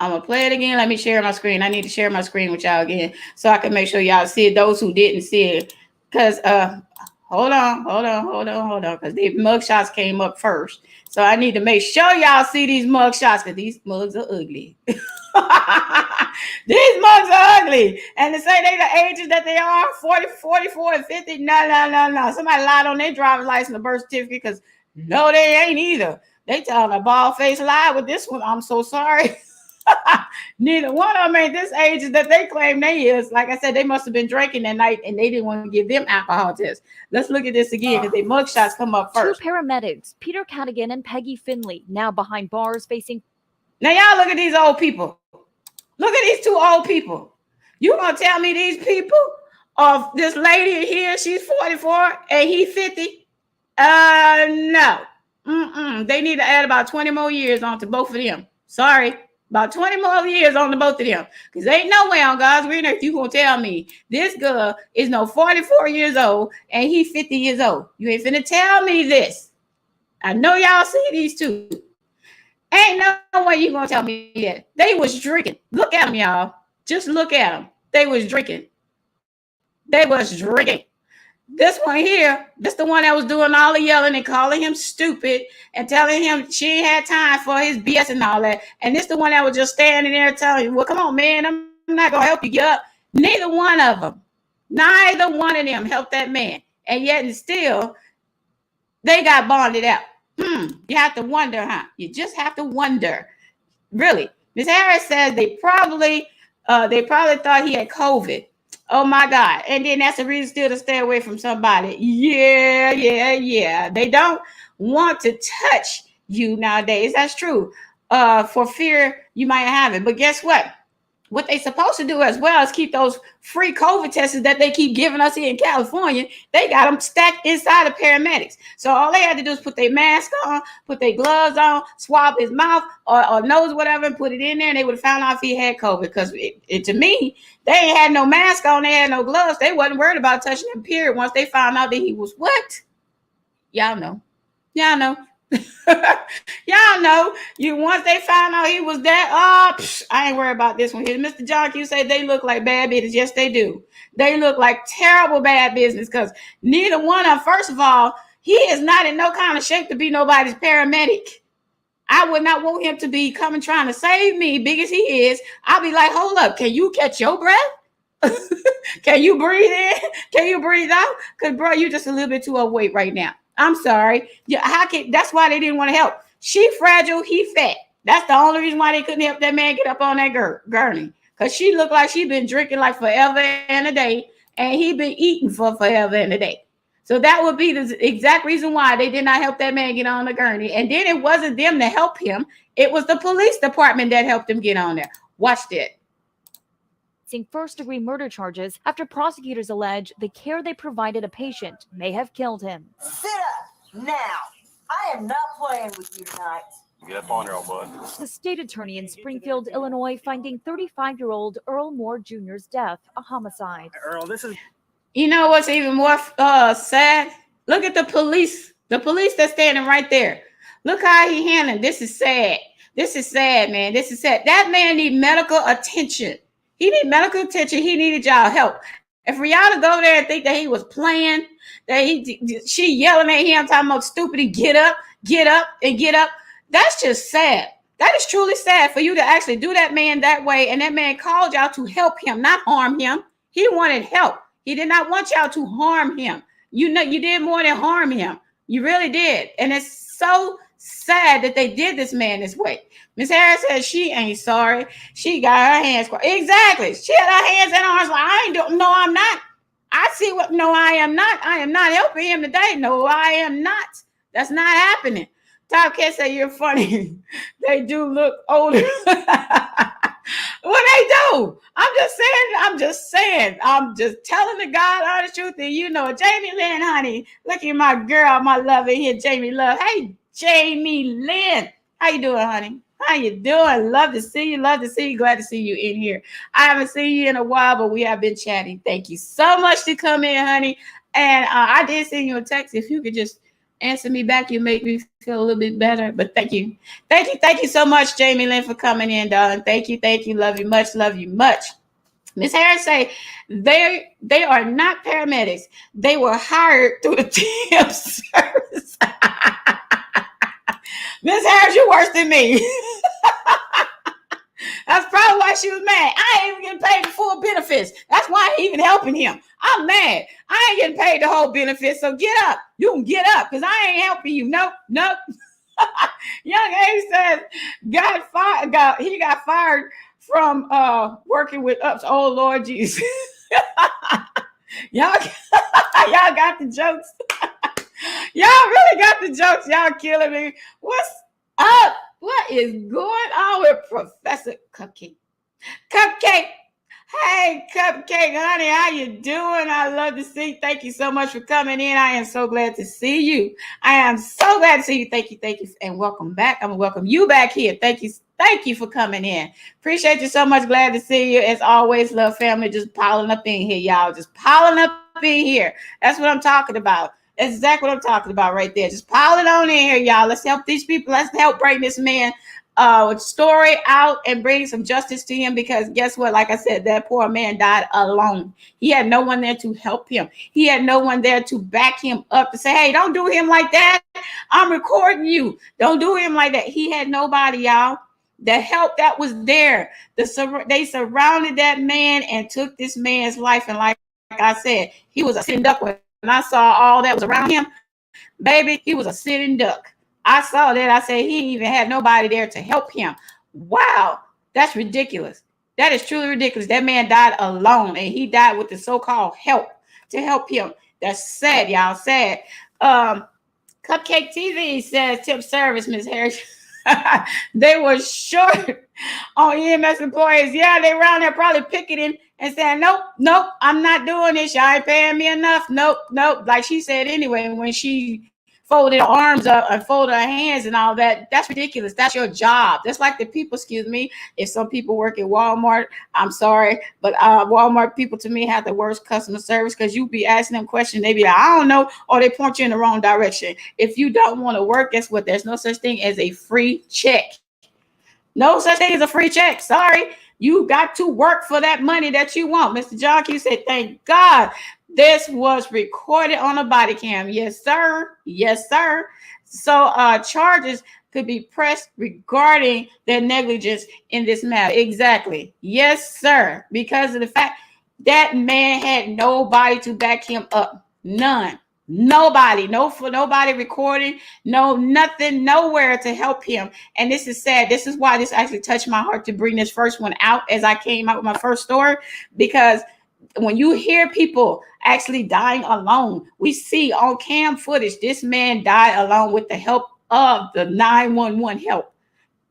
I'm going to play it again. Let me share my screen. I need to share my screen with y'all again so I can make sure y'all see it, those who didn't see it. Because, hold on. Because the mugshots came up first. So I need to make sure y'all see these mugshots because these mugs are ugly. These mugs are ugly. And to say they the ages that they are, 40, 44, and 50, no. Somebody lied on their driver's license or birth certificate because no, they ain't either. They telling a bald-faced lie with this one. I'm so sorry. Neither one of them ain't this age that they claim they is. Like I said, they must have been drinking that night and they didn't want to give them alcohol tests. Let's look at this again because their mugshots come up first. Two paramedics, Peter Cadigan and Peggy Finley, now behind bars facing. Now y'all look at these old people. Look at these two old people. You gonna tell me these people of this lady here, she's 44 and he 50? No. They need to add about 20 more years on to both of them. Sorry. About 20 more years on the both of them. Because ain't no way on God's green earth you gonna tell me this girl is no 44 years old and he 50 years old. You ain't finna tell me this. I know y'all see these two. Ain't no way you gonna tell me that. They was drinking. Look at them, y'all. Just look at them. They was drinking. They was drinking. This one here, this the one that was doing all the yelling and calling him stupid and telling him she ain't had time for his BS and all that. And this the one that was just standing there telling you, well, come on, man, I'm not going to help you get up. Neither one of them helped that man. And yet and still, they got bonded out. You have to wonder, huh? You just have to wonder. Really. Ms. Harris says they probably thought he had COVID. Oh my God. And then that's a reason still to stay away from somebody. Yeah. They don't want to touch you nowadays. That's true. For fear you might have it. But guess what? What they supposed to do as well is keep those free COVID tests that they keep giving us here in California. They got them stacked inside of paramedics. So all they had to do is put their mask on, put their gloves on, swab his mouth or nose, whatever, and put it in there. And they would have found out if he had COVID. Because to me, they ain't had no mask on. They had no gloves. They wasn't worried about touching him, period. Once they found out that he was what? Y'all know. Y'all know. Once they found out he was that, I ain't worried about this one here. Mr. John Q said they look like bad business. Yes, they do. They look like terrible bad business because neither one of them, first of all, he is not in no kind of shape to be nobody's paramedic. I would not want him to be coming trying to save me, big as he is. I'll be like, hold up, can you catch your breath? Can you breathe in? Can you breathe out? Because, bro, you're just a little bit too overweight right now. I'm sorry. That's why they didn't want to help. She fragile, he fat. That's the only reason why they couldn't help that man get up on that gurney. Because she looked like she been drinking like forever and a day, and he been eating for forever and a day. So that would be the exact reason why they did not help that man get on the gurney. And then it wasn't them to help him. It was the police department that helped him get on there. Watch that. First-degree murder charges after prosecutors allege the care they provided a patient may have killed him. Sit up now. I am not playing with you tonight. Get up on there, old bud. The state attorney in Springfield, Illinois, finding 35-year-old Earl Moore Jr.'s death a homicide. Earl, this is... You know what's even more sad? Look at the police. The police that's standing right there. Look how he handling. This is sad. This is sad, man. This is sad. That man need medical attention. He need medical attention. He needed y'all help. And for y'all to go there and think that he was playing, that she yelling at him, talking about stupid, and get up, and get up. That's just sad. That is truly sad for you to actually do that man that way. And that man called y'all to help him, not harm him. He wanted help. He did not want y'all to harm him. You know, you did more than harm him. You really did. And it's so sad that they did this man this way. Ms. Harris says she ain't sorry. She got her hands crossed. Exactly. She had her hands and arms like, no, I'm not. I see what, no, I am not. I am not helping him today. No, I am not. That's not happening. Top Cat say you're funny. They do look older. Well, they do. I'm just saying. I'm just telling the God honest truth. And you know, Jamie Lynn, honey, look at my girl, my love in here, Jamie Love. Hey, Jamie Lynn. How you doing, honey? How you doing? Love to see you. Love to see you. Glad to see you in here. I haven't seen you in a while, but we have been chatting. Thank you so much to come in, honey. And I did send you a text. If you could just answer me back, you make me feel a little bit better. But thank you. Thank you so much, Jamie Lynn, for coming in, darling. Thank you. Love you much. Love you much. Ms. Harris say they are not paramedics. They were hired through the TM service. Ms. Harris, you're worse than me. That's probably why she was mad. I ain't even getting paid the full benefits. That's why I ain't even helping him. I'm mad. I ain't getting paid the whole benefits. So get up. You can get up because I ain't helping you. Nope. Young A says he got fired from working with us. Oh Lord Jesus. y'all got the jokes. Y'all really got the jokes. Y'all killing me. What's up? What is going on with Professor Cupcake? Cupcake, Hey, Cupcake Honey, how you doing? I love to see. Thank you so much for coming in. I am so glad to see you. I am so glad to see you. Thank you, and welcome back. I'm gonna welcome you back here. Thank you for coming in. Appreciate you so much. Glad to see you. As always, love family just piling up in here, y'all. Just piling up in here. That's what I'm talking about. That's exactly what I'm talking about right there. Just piling on in here, y'all. Let's help these people. Let's help bring this man story out and bring some justice to him, because guess what? Like I said, that poor man died alone. He had no one there to help him. He had no one there to back him up to say, hey, don't do him like that. I'm recording you. Don't do him like that. He had nobody, y'all. The help that was there, they surrounded that man and took this man's life. And like I said, he was a sitting duck. When I saw all that was around him, baby, he was a sitting duck. I saw that. I said he even had nobody there to help him. Wow, that's ridiculous. That is truly ridiculous. That man died alone, and he died with the so-called help to help him. That's sad, y'all. Sad. Cupcake TV says tip service, Miss Harris. They were short on EMS employees. Yeah, they were around there probably picketing and saying, nope, I'm not doing this. Y'all ain't paying me enough. Nope. Like she said anyway, when she folded her arms up and folded her hands and all that. That's ridiculous. That's your job. That's like the people, excuse me, if some people work at Walmart, I'm sorry, but Walmart people to me have the worst customer service, because you be asking them questions, they be like, I don't know, or they point you in the wrong direction. If you don't want to work, guess what? There's no such thing as a free check. No such thing as a free check. Sorry. You got to work for that money that you want. Mr. John Q said, thank God this was recorded on a body cam. Yes, sir. Yes, sir. So charges could be pressed regarding their negligence in this matter. Exactly. Yes, sir. Because of the fact that man had nobody to back him up. None. Nobody. Nobody recording. No, nothing, nowhere to help him. And this is sad. This is why this actually touched my heart to bring this first one out as I came out with my first story, because when you hear people actually dying alone, we see on cam footage, this man died alone with the help of the 911 help.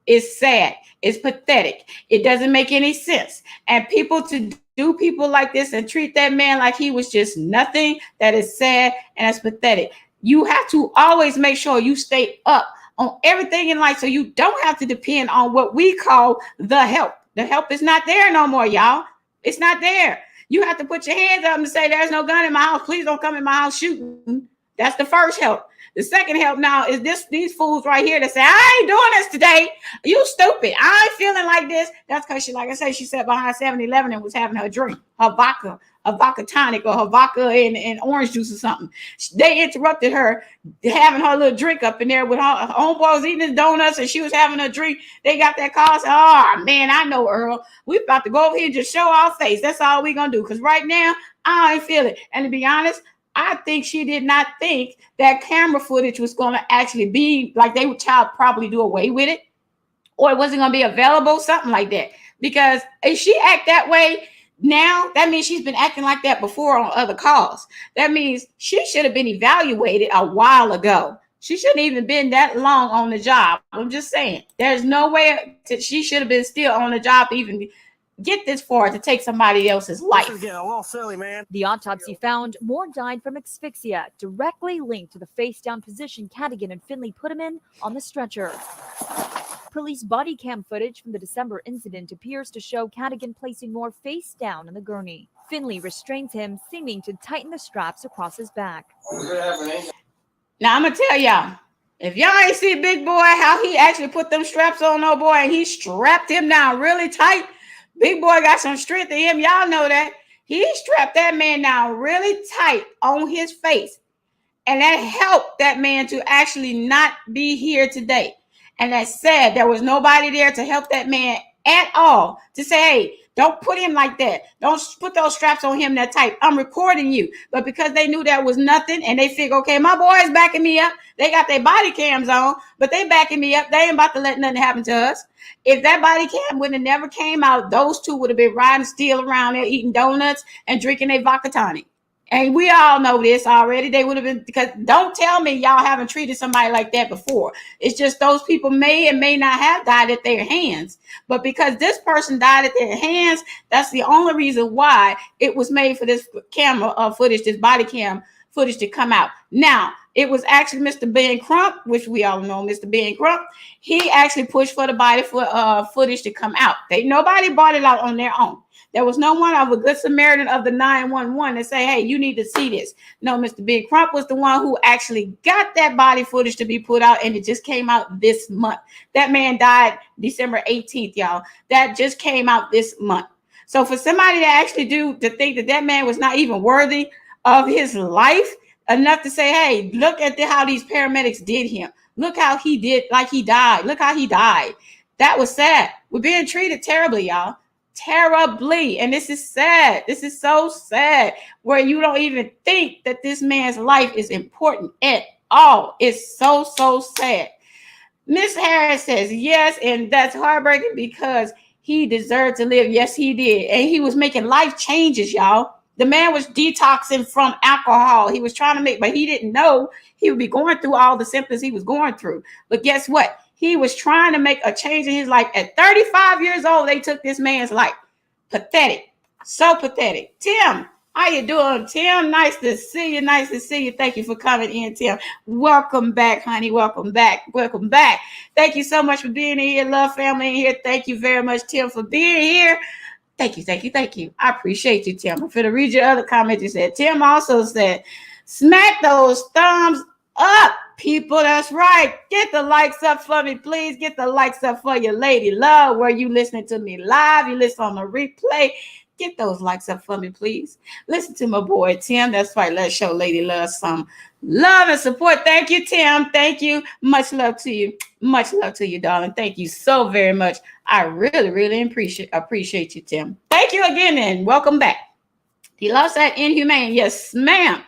It's sad. It's pathetic. It doesn't make any sense. And people to do people like this and treat that man like he was just nothing, that is sad and that's pathetic. You have to always make sure you stay up on everything in life so you don't have to depend on what we call the help. The help is not there no more, y'all. It's not there. You have to put your hands up and say, there's no gun in my house. Please don't come in my house shooting. That's the first help. The second help now is these fools right here that say, I ain't doing this today. You stupid. I ain't feeling like this. That's because she, like I say, she sat behind 7-Eleven and was having her drink, her vodka tonic, or her vodka and orange juice or something. They interrupted her having her little drink up in there with her homeboy was eating his donuts and she was having her drink. They got that call and said, oh man, I know, Earl. We about to go over here and just show our face. That's all we gonna do. Because right now, I ain't feeling it. And to be honest, I think she did not think that camera footage was going to actually be like they would probably do away with it, or it wasn't going to be available, something like that. Because if she act that way now, that means she's been acting like that before on other calls. That means she should have been evaluated a while ago. She shouldn't even been that long on the job. I'm just saying, there's no way she should have been still on the job to even get this far to take somebody else's life. This is getting a little silly, man. The autopsy found Moore died from asphyxia, directly linked to the face-down position Cadigan and Finley put him in on the stretcher. Police body cam footage from the December incident appears to show Cadigan placing Moore face down in the gurney. Finley restrains him, seeming to tighten the straps across his back. Now, I'm going to tell y'all, if y'all ain't see Big Boy, how he actually put them straps on old boy and he strapped him down really tight. Big Boy got some strength in him. Y'all know that. He strapped that man down really tight on his face. And that helped that man to actually not be here today. And that's sad. There was nobody there to help that man at all. To say, hey, don't put him like that. Don't put those straps on him that tight. I'm recording you. But because they knew that was nothing and they figured, okay, my boy's backing me up. They got their body cams on, but they backing me up. They ain't about to let nothing happen to us. If that body cam would have never came out, those two would have been riding still around there eating donuts and drinking a vodka tonic. And we all know this already. They would have been, because don't tell me y'all haven't treated somebody like that before. It's just those people may and may not have died at their hands. But because this person died at their hands, that's the only reason why it was made for this camera footage, this body cam footage to come out. Now, it was actually Mr. Ben Crump, which we all know Mr. Ben Crump. He actually pushed for the body footage to come out. Nobody bought it out on their own. There was no one of a good Samaritan of the 911 to say, hey, you need to see this. No, Mr. Ben Crump was the one who actually got that body footage to be put out, and it just came out this month. That man died December 18th, y'all. That just came out this month. So for somebody to actually to think that that man was not even worthy of his life enough to say, hey, look at how these paramedics did him. Look how he did, like he died. Look how he died. That was sad. We're being treated terribly, y'all. Terribly. And this is sad. This is so sad, where you don't even think that this man's life is important at all. It's so, so sad. Miss Harris says yes, and that's heartbreaking because he deserved to live. Yes, he did. And he was making life changes, y'all. The man was detoxing from alcohol. He was trying to but he didn't know he would be going through all the symptoms he was going through. But guess what? He was trying to make a change in his life. At 35 years old, they took this man's life. Pathetic. So pathetic. Tim, how you doing, Tim? Nice to see you. Nice to see you. Thank you for coming in, Tim. Welcome back, honey. Welcome back. Welcome back. Thank you so much for being here. Love family in here. Thank you very much, Tim, for being here. Thank you, thank you, thank you. I appreciate you, Tim. I'm going to read your other comment you said. Tim also said, smack those thumbs up, people. That's right. Get the likes up for me, please. Get the likes up for your lady love. Where you listening to me live, you listen on the replay. Get those likes up for me, please. Listen to my boy, Tim. That's right. Let's show Lady Love some love and support. Thank you, Tim. Thank you. Much love to you. Much love to you, darling. Thank you so very much. I really, really appreciate you, Tim. Thank you again, and welcome back. He loves that inhumane. Yes, ma'am.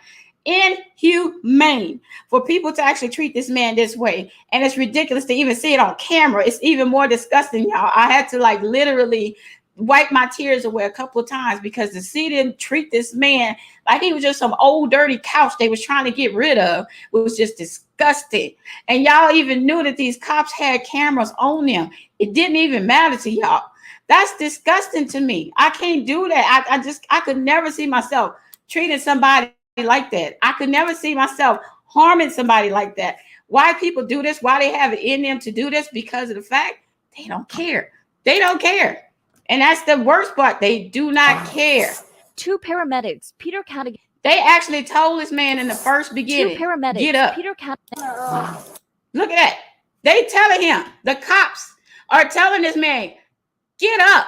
Inhumane for people to actually treat this man this way. And it's ridiculous to even see it on camera. It's even more disgusting, y'all. I had to literally wipe my tears away a couple of times because to see them treat this man like he was just some old dirty couch they was trying to get rid of was just disgusting. And y'all even knew that these cops had cameras on them. It didn't even matter to y'all. That's disgusting to me. I can't do that. I could never see myself treating somebody like that. I could never see myself harming somebody like that. Why people do this, why they have it in them to do this, because of the fact they don't care. They don't care. And that's the worst part. They do not care. Two paramedics, Peter Cadigan. They actually told this man in the first beginning, Two paramedics, get up. Peter Cadigan. Look at that. They telling him, the cops are telling this man, get up.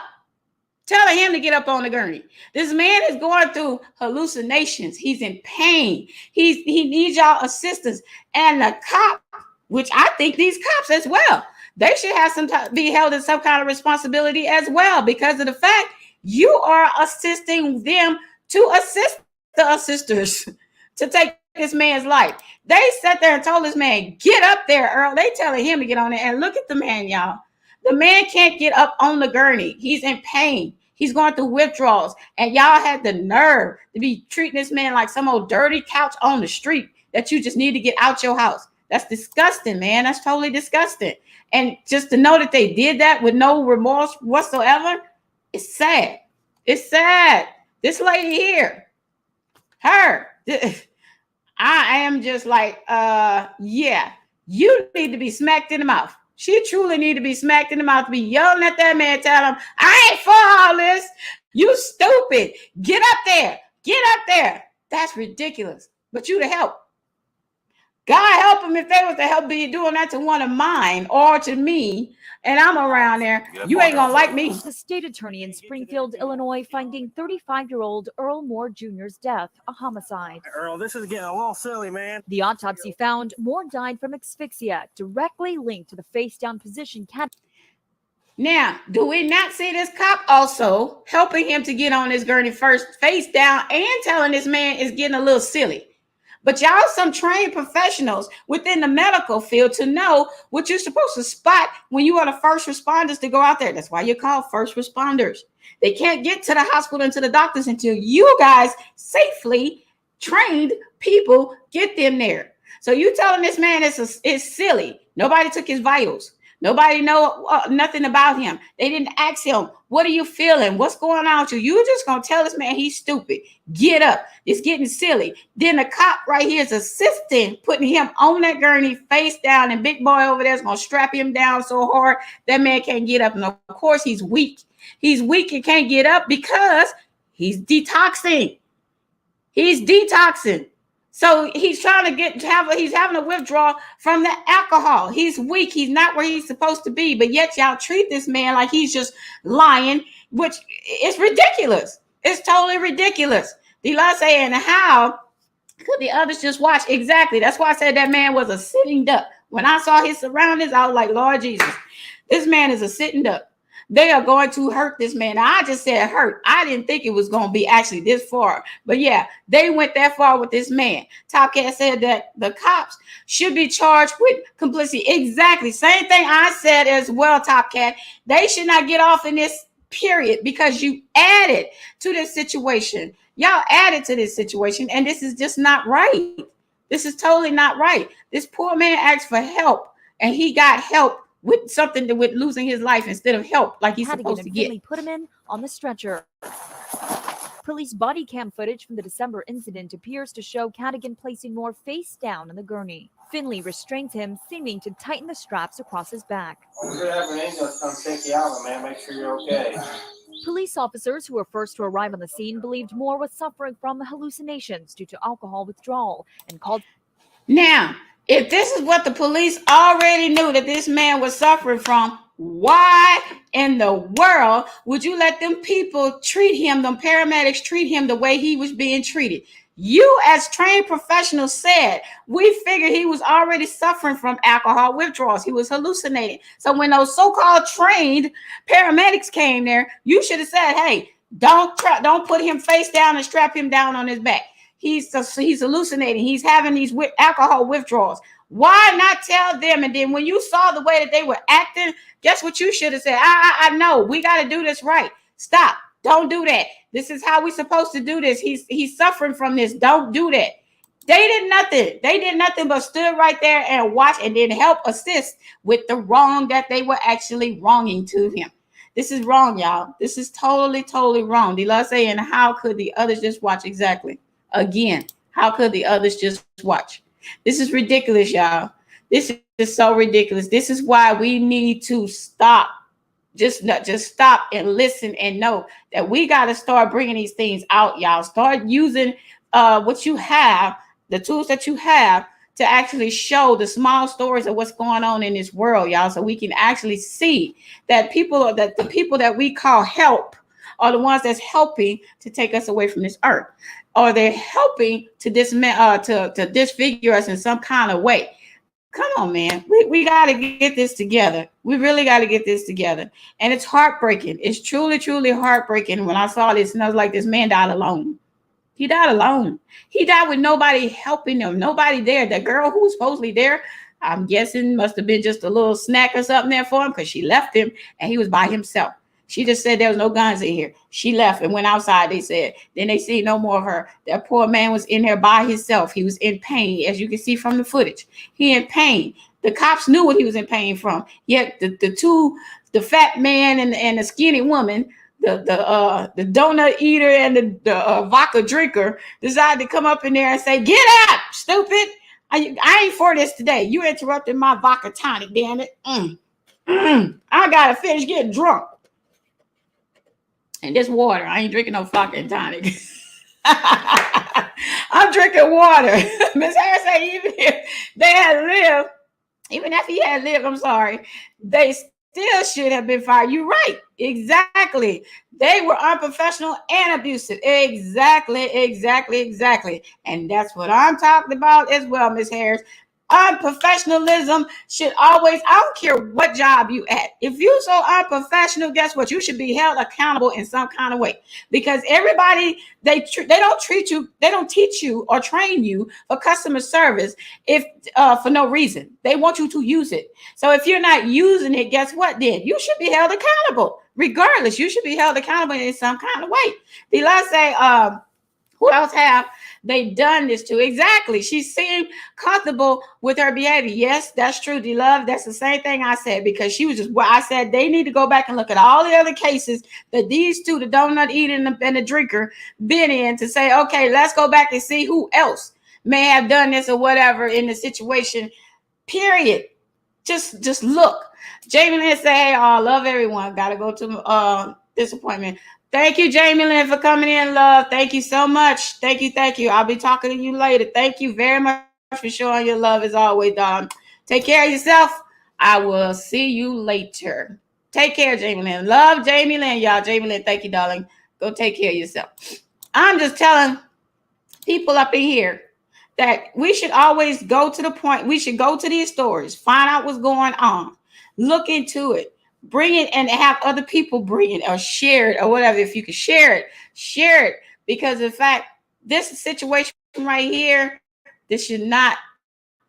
Telling him to get up on the gurney. This man is going through hallucinations. He's in pain. He needs y'all assistance. And the cop, which I think these cops as well, they should have be held in some kind of responsibility as well, because of the fact you are assisting them to assist the assisters to take this man's life. They sat there and told this man, get up there, Earl. They telling him to get on there. And look at the man, y'all. The man can't get up on the gurney. He's in pain. He's going through withdrawals. And y'all had the nerve to be treating this man like some old dirty couch on the street that you just need to get out your house. That's disgusting, man. That's totally disgusting. And just to know that they did that with no remorse whatsoever, it's sad. It's sad. This lady here, her, I am just like, yeah, you need to be smacked in the mouth. She truly need to be smacked in the mouth, to be yelling at that man, tell him, I ain't for all this. You stupid. Get up there. Get up there. That's ridiculous. But you to help. God help them if they was to help be doing that to one of mine or to me, and I'm around there. You ain't gonna like me. The state attorney in Springfield, Illinois, finding 35-year-old Earl Moore Jr.'s death a homicide. Earl, this is getting a little silly, man. The autopsy found Moore died from asphyxia, directly linked to the face-down position. Now, do we not see this cop also helping him to get on this gurney first, face down, and telling this man is getting a little silly? But y'all some trained professionals within the medical field to know what you're supposed to spot when you are the first responders to go out there. That's why you're called first responders. They can't get to the hospital and to the doctors until you guys safely trained people get them there. So you telling this man it's silly. Nobody took his vitals. Nobody know nothing about him. They didn't ask him, what are you feeling? What's going on with you? You just going to tell this man he's stupid. Get up. It's getting silly. Then the cop right here is assisting, putting him on that gurney face down, and big boy over there is going to strap him down so hard that man can't get up. And of course he's weak. He's weak and can't get up because he's detoxing. He's detoxing. So he's trying to he's having a withdrawal from the alcohol. He's weak. He's not where he's supposed to be. But yet y'all treat this man like he's just lying, which is ridiculous. It's totally ridiculous. DeLa saying, how could the others just watch? Exactly. That's why I said that man was a sitting duck. When I saw his surroundings, I was like, Lord Jesus, this man is a sitting duck. They are going to hurt this man. Now, I just said hurt. I didn't think it was going to be actually this far. But yeah, they went that far with this man. Top Cat said that the cops should be charged with complicity. Exactly. Same thing I said as well, Top Cat. They should not get off in this period because you added to this situation. Y'all added to this situation, and this is just not right. This is totally not right. This poor man asked for help, and he got help with something with losing his life instead of help like he's supposed to get. Finley put him in on the stretcher. Police body cam footage from the December incident appears to show Cadigan placing Moore face down on the gurney. Finley restrains him, seeming to tighten the straps across his back. We could have an ambulance come check you out, man. Make sure you're okay. Police officers who were first to arrive on the scene believed Moore was suffering from hallucinations due to alcohol withdrawal and called. Now, if this is what the police already knew that this man was suffering from, why in the world would you let them people treat him, them paramedics treat him the way he was being treated? You as trained professionals said, we figured he was already suffering from alcohol withdrawals. He was hallucinating. So when those so-called trained paramedics came there, you should have said, hey, don't put him face down and strap him down on his back. He's hallucinating. He's having these alcohol withdrawals. Why not tell them? And then when you saw the way that they were acting, guess what you should have said? I know. We got to do this right. Stop. Don't do that. This is how we're supposed to do this. He's suffering from this. Don't do that. They did nothing. They did nothing but stood right there and watch and then help assist with the wrong that they were actually wronging to him. This is wrong, y'all. This is totally, totally wrong. DeLa saying, how could the others just watch? Exactly. Again, how could the others just watch? This is ridiculous, y'all. This is so ridiculous. This is why we need to stop. Just stop and listen and know that we got to start bringing these things out, y'all. Start using what you have, the tools that you have to actually show the small stories of what's going on in this world, y'all, so we can actually see that the people that we call help are the ones that's helping to take us away from this earth. Or they're helping to disfigure us in some kind of way. Come on, man. We got to get this together. We really got to get this together. And it's heartbreaking. It's truly, truly heartbreaking when I saw this and I was like, this man died alone. He died alone. He died with nobody helping him. Nobody there. The girl who was supposedly there, I'm guessing must have been just a little snack or something there for him because she left him and he was by himself. She just said there was no guns in here. She left and went outside, they said. Then they see no more of her. That poor man was in there by himself. He was in pain, as you can see from the footage. He in pain. The cops knew what he was in pain from. Yet the fat man and the skinny woman, the donut eater and the vodka drinker decided to come up in there and say, get out, stupid. I ain't for this today. You interrupted my vodka tonic, damn it. I got to finish getting drunk. And this water, I ain't drinking no vodka and tonic. I'm drinking water. Miss Harris said even if they had lived, even if he had lived, I'm sorry, they still should have been fired. You're right. Exactly. They were unprofessional and abusive. Exactly. And that's what I'm talking about as well, Miss Harris. Unprofessionalism should always, I don't care what job you at. If you're so unprofessional, guess what? You should be held accountable in some kind of way, because everybody, they don't teach you or train you for customer service for no reason. They want you to use it. So if you're not using it, guess what then? You should be held accountable. Regardless, you should be held accountable in some kind of way. DeLa say, Who else have they done this to? Exactly. She seemed comfortable with her behavior. Yes, that's true, D-Love. That's the same thing I said, because she was just, well, I said they need to go back and look at all the other cases that these two, the donut eater and the drinker, been in, to say, okay, let's go back and see who else may have done this or whatever in the situation, period. Just look. Jamie Lynn say, hey, I love everyone. Gotta go to disappointment. Thank you, Jamie Lynn, for coming in, love. Thank you so much. Thank you. I'll be talking to you later. Thank you very much for showing your love as always, darling. Take care of yourself. I will see you later. Take care, Jamie Lynn. Love Jamie Lynn, y'all. Jamie Lynn, thank you, darling. Go take care of yourself. I'm just telling people up in here that we should always go to the point. We should go to these stories, find out what's going on, look into it. Bring it and have other people bring it or share it or whatever. If you can share it. Because in fact, this situation right here, this should not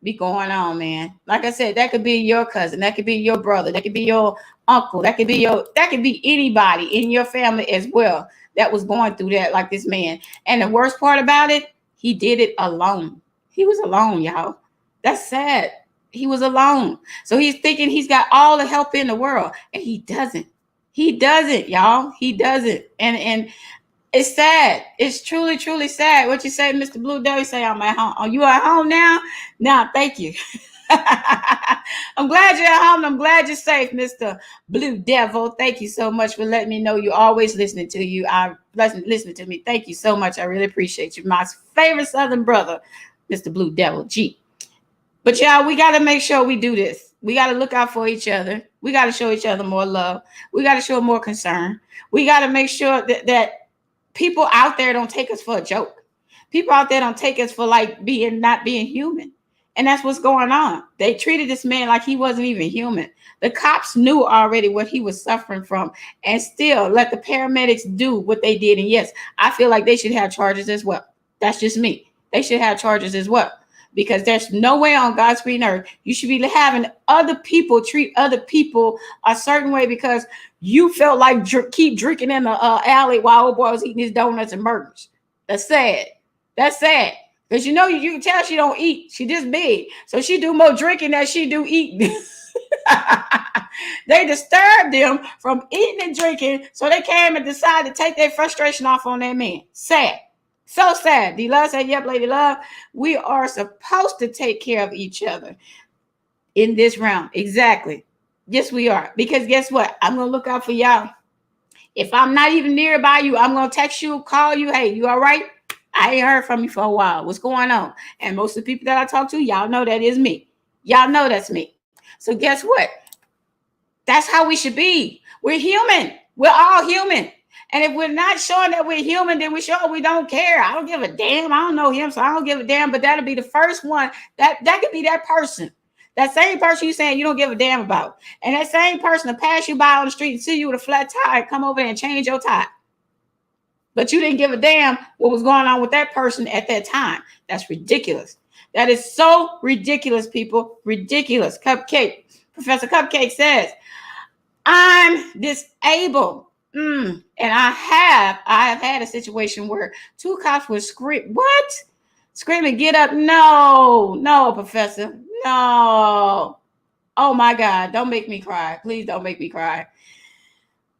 be going on, man. Like I said, that could be your cousin, that could be your brother, that could be your uncle, that could be anybody in your family as well that was going through that, like this man. And the worst part about it, he did it alone. He was alone, y'all. That's sad. He was alone. So he's thinking he's got all the help in the world, and he doesn't. He doesn't, y'all. He doesn't. And it's sad. It's truly, truly sad. What you say, Mr. Blue Devil? You say, I'm at home. Are you at home now? Now, thank you. I'm glad you're at home. I'm glad you're safe, Mr. Blue Devil. Thank you so much for letting me know you're always listening to you. Listening to me. Thank you so much. I really appreciate you. My favorite Southern brother, Mr. Blue Devil G. But y'all, we got to make sure we do this. We got to look out for each other. We got to show each other more love. We got to show more concern. We got to make sure that people out there don't take us for a joke. People out there don't take us for like not being human. And that's what's going on. They treated this man like he wasn't even human. The cops knew already what he was suffering from and still let the paramedics do what they did. And yes, I feel like they should have charges as well. That's just me. They should have charges as well. Because there's no way on God's green earth you should be having other people treat other people a certain way because you felt like keep drinking in the alley while old boy was eating his donuts and burgers. That's sad. That's sad. Because you can tell she don't eat. She just big. So she do more drinking than she do eating. They disturbed them from eating and drinking. So they came and decided to take their frustration off on that man. Sad. So sad. D-Love said, yep, Lady Love, we are supposed to take care of each other in this realm. Exactly. Yes, we are. Because guess what? I'm going to look out for y'all. If I'm not even nearby you, I'm going to text you, call you. Hey, you all right? I ain't heard from you for a while. What's going on? And most of the people that I talk to, y'all know that is me. Y'all know that's me. So guess what? That's how we should be. We're human. We're all human. And if we're not showing that we're human, then we show we don't care. I don't give a damn. I don't know him, so I don't give a damn. But that'll be the first one. That could be that person. That same person you saying you don't give a damn about. And that same person to pass you by on the street and see you with a flat tire, come over there and change your tire. But you didn't give a damn what was going on with that person at that time. That's ridiculous. That is so ridiculous, people. Ridiculous. Cupcake. Professor Cupcake says, I'm disabled. And I have had a situation where two cops would scream, what? Screaming, get up. No, Professor. No. Oh my God. Don't make me cry. Please don't make me cry.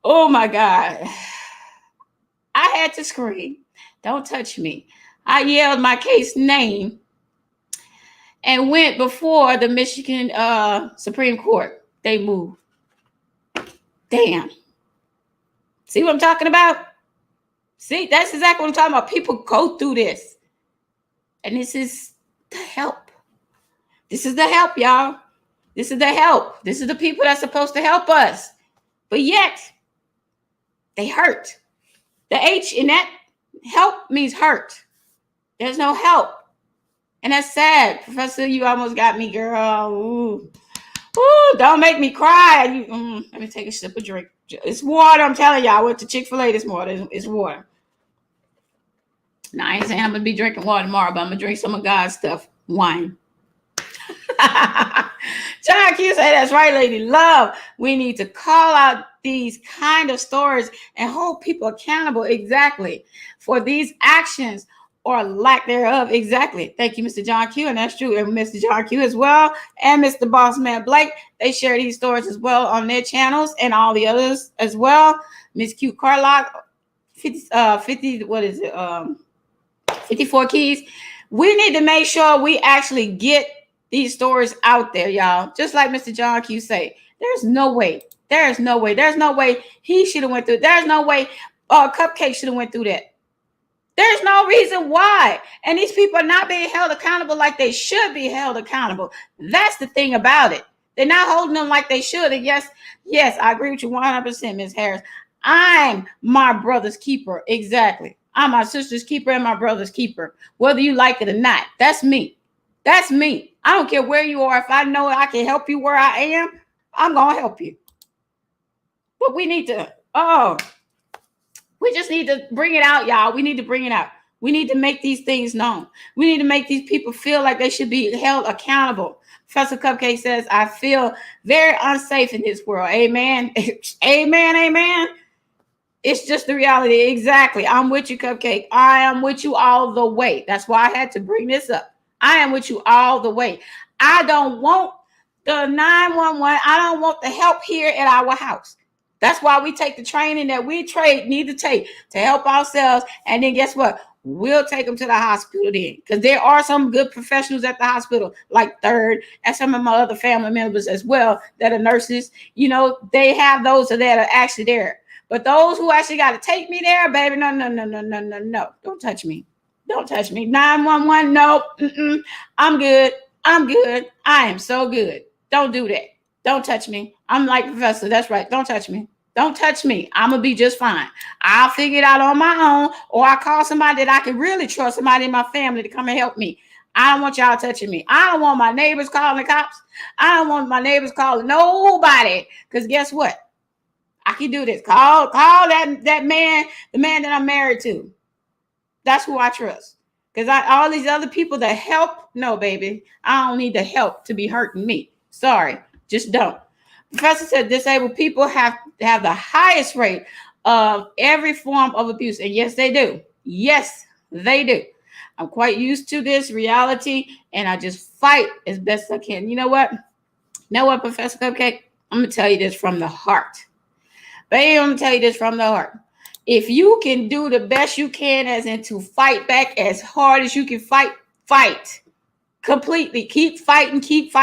Oh my God. I had to scream. Don't touch me. I yelled my case name and went before the Michigan Supreme Court. They moved. Damn. See what I'm talking about? See, that's exactly what I'm talking about. People go through this. And this is the help. This is the help, y'all. This is the help. This is the people that's supposed to help us. But yet, they hurt. The H in that help means hurt. There's no help. And that's sad. Professor, you almost got me, girl. Ooh, don't make me cry. Let me take a sip of drink. It's water. I'm telling y'all. I went to Chick-fil-A this morning. It's water. Now, I ain't saying I'm going to be drinking water tomorrow, but I'm going to drink some of God's stuff. Wine. John Q say that's right, Lady Love. We need to call out these kind of stories and hold people accountable exactly for these actions or lack thereof. Exactly. Thank you, Mr. John Q. And that's true. And Mr. John Q as well. And Mr. Bossman Blake. They share these stories as well on their channels and all the others as well. Miss Q Carlock, 50, what is it? 54 Keys. We need to make sure we actually get these stories out there, y'all. Just like Mr. John Q say, there's no way he should have went through. There's no way Cupcake should have went through that. There's no reason why. And these people are not being held accountable like they should be held accountable. That's the thing about it. They're not holding them like they should. And yes, I agree with you 100%, Ms. Harris. I'm my brother's keeper. Exactly. I'm my sister's keeper and my brother's keeper, whether you like it or not. That's me. That's me. I don't care where you are. If I know I can help you where I am, I'm going to help you. But we need to, we just need to bring it out, y'all. We need to bring it out. We need to make these things known. We need to make these people feel like they should be held accountable. Professor Cupcake says, I feel very unsafe in this world. Amen. Amen. It's just the reality. Exactly. I'm with you, Cupcake. I am with you all the way. That's why I had to bring this up. I am with you all the way. I don't want the 911. I don't want the help here at our house. That's why we take the training that we need to take to help ourselves. And then guess what? We'll take them to the hospital then. Because there are some good professionals at the hospital, like Third, and some of my other family members as well that are nurses. You know, they have those that are actually there. But those who actually got to take me there, baby, no. Don't touch me. Don't touch me. 911, no. I'm good. I am so good. Don't do that. Don't touch me. I'm like Professor. That's right. Don't touch me. Don't touch me. I'm going to be just fine. I'll figure it out on my own, or I call somebody that I can really trust, somebody in my family to come and help me. I don't want y'all touching me. I don't want my neighbors calling the cops. I don't want my neighbors calling nobody. Because guess what? I can do this. Call that man, the man that I'm married to. That's who I trust. Because all these other people that help, no, baby. I don't need the help to be hurting me. Sorry. Just don't. Professor said disabled people have the highest rate of every form of abuse. And yes, they do. Yes, they do. I'm quite used to this reality, and I just fight as best I can. You know what? Professor Cupcake? I'm going to tell you this from the heart. Baby, I'm going to tell you this from the heart. If you can do the best you can, as in to fight back as hard as you can fight. Completely. Keep fighting. Keep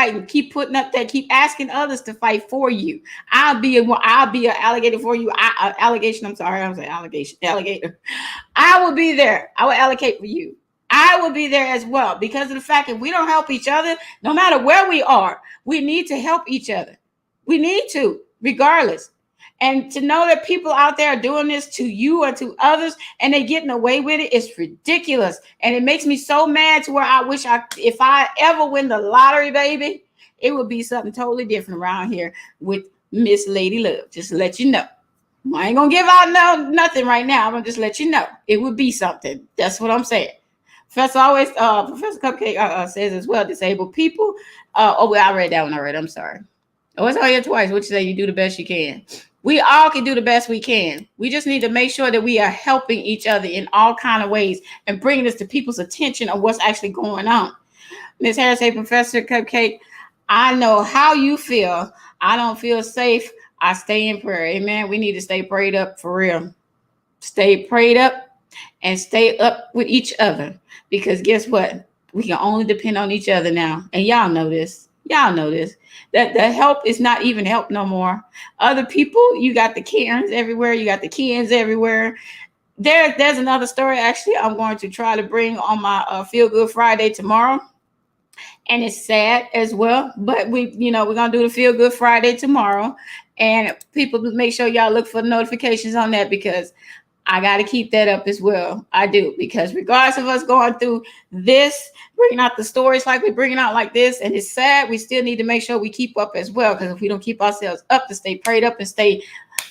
putting up that. Keep asking others to fight for you. I'll be an alligator for you. Allegation. I'm sorry. I was an alligator. I will be there. I will allocate for you. I will be there as well, because of the fact that we don't help each other, no matter where we are, we need to help each other. We need to, regardless. And to know that people out there are doing this to you and to others, and they're getting away with it, is ridiculous. And it makes me so mad to where I wish if I ever win the lottery, baby, it would be something totally different around here with Miss Lady Love. Just to let you know. I ain't going to give out nothing right now. I'm going to just let you know. It would be something. That's what I'm saying. Professor Cupcake says as well, disabled people. I read that one already. I'm sorry. It's all here twice. What you say? You do the best you can. We all can do the best we can. We just need to make sure that we are helping each other in all kind of ways and bringing this to people's attention of what's actually going on. Ms. Harris, hey, Professor Cupcake, I know how you feel. I don't feel safe. I stay in prayer. Amen. We need to stay prayed up for real. Stay prayed up and stay up with each other, because guess what? We can only depend on each other now. And y'all know this. That the help is not even help no more. Other people, you got the Karens everywhere. You got the Kens everywhere. There's another story, actually, I'm going to try to bring on my Feel Good Friday tomorrow. And it's sad as well. But we're going to do the Feel Good Friday tomorrow. And people, make sure y'all look for notifications on that, because I got to keep that up as well. I do, because regardless of us going through this, bringing out the stories like we're bringing out like this, and it's sad, we still need to make sure we keep up as well, because if we don't keep ourselves up to stay prayed up and stay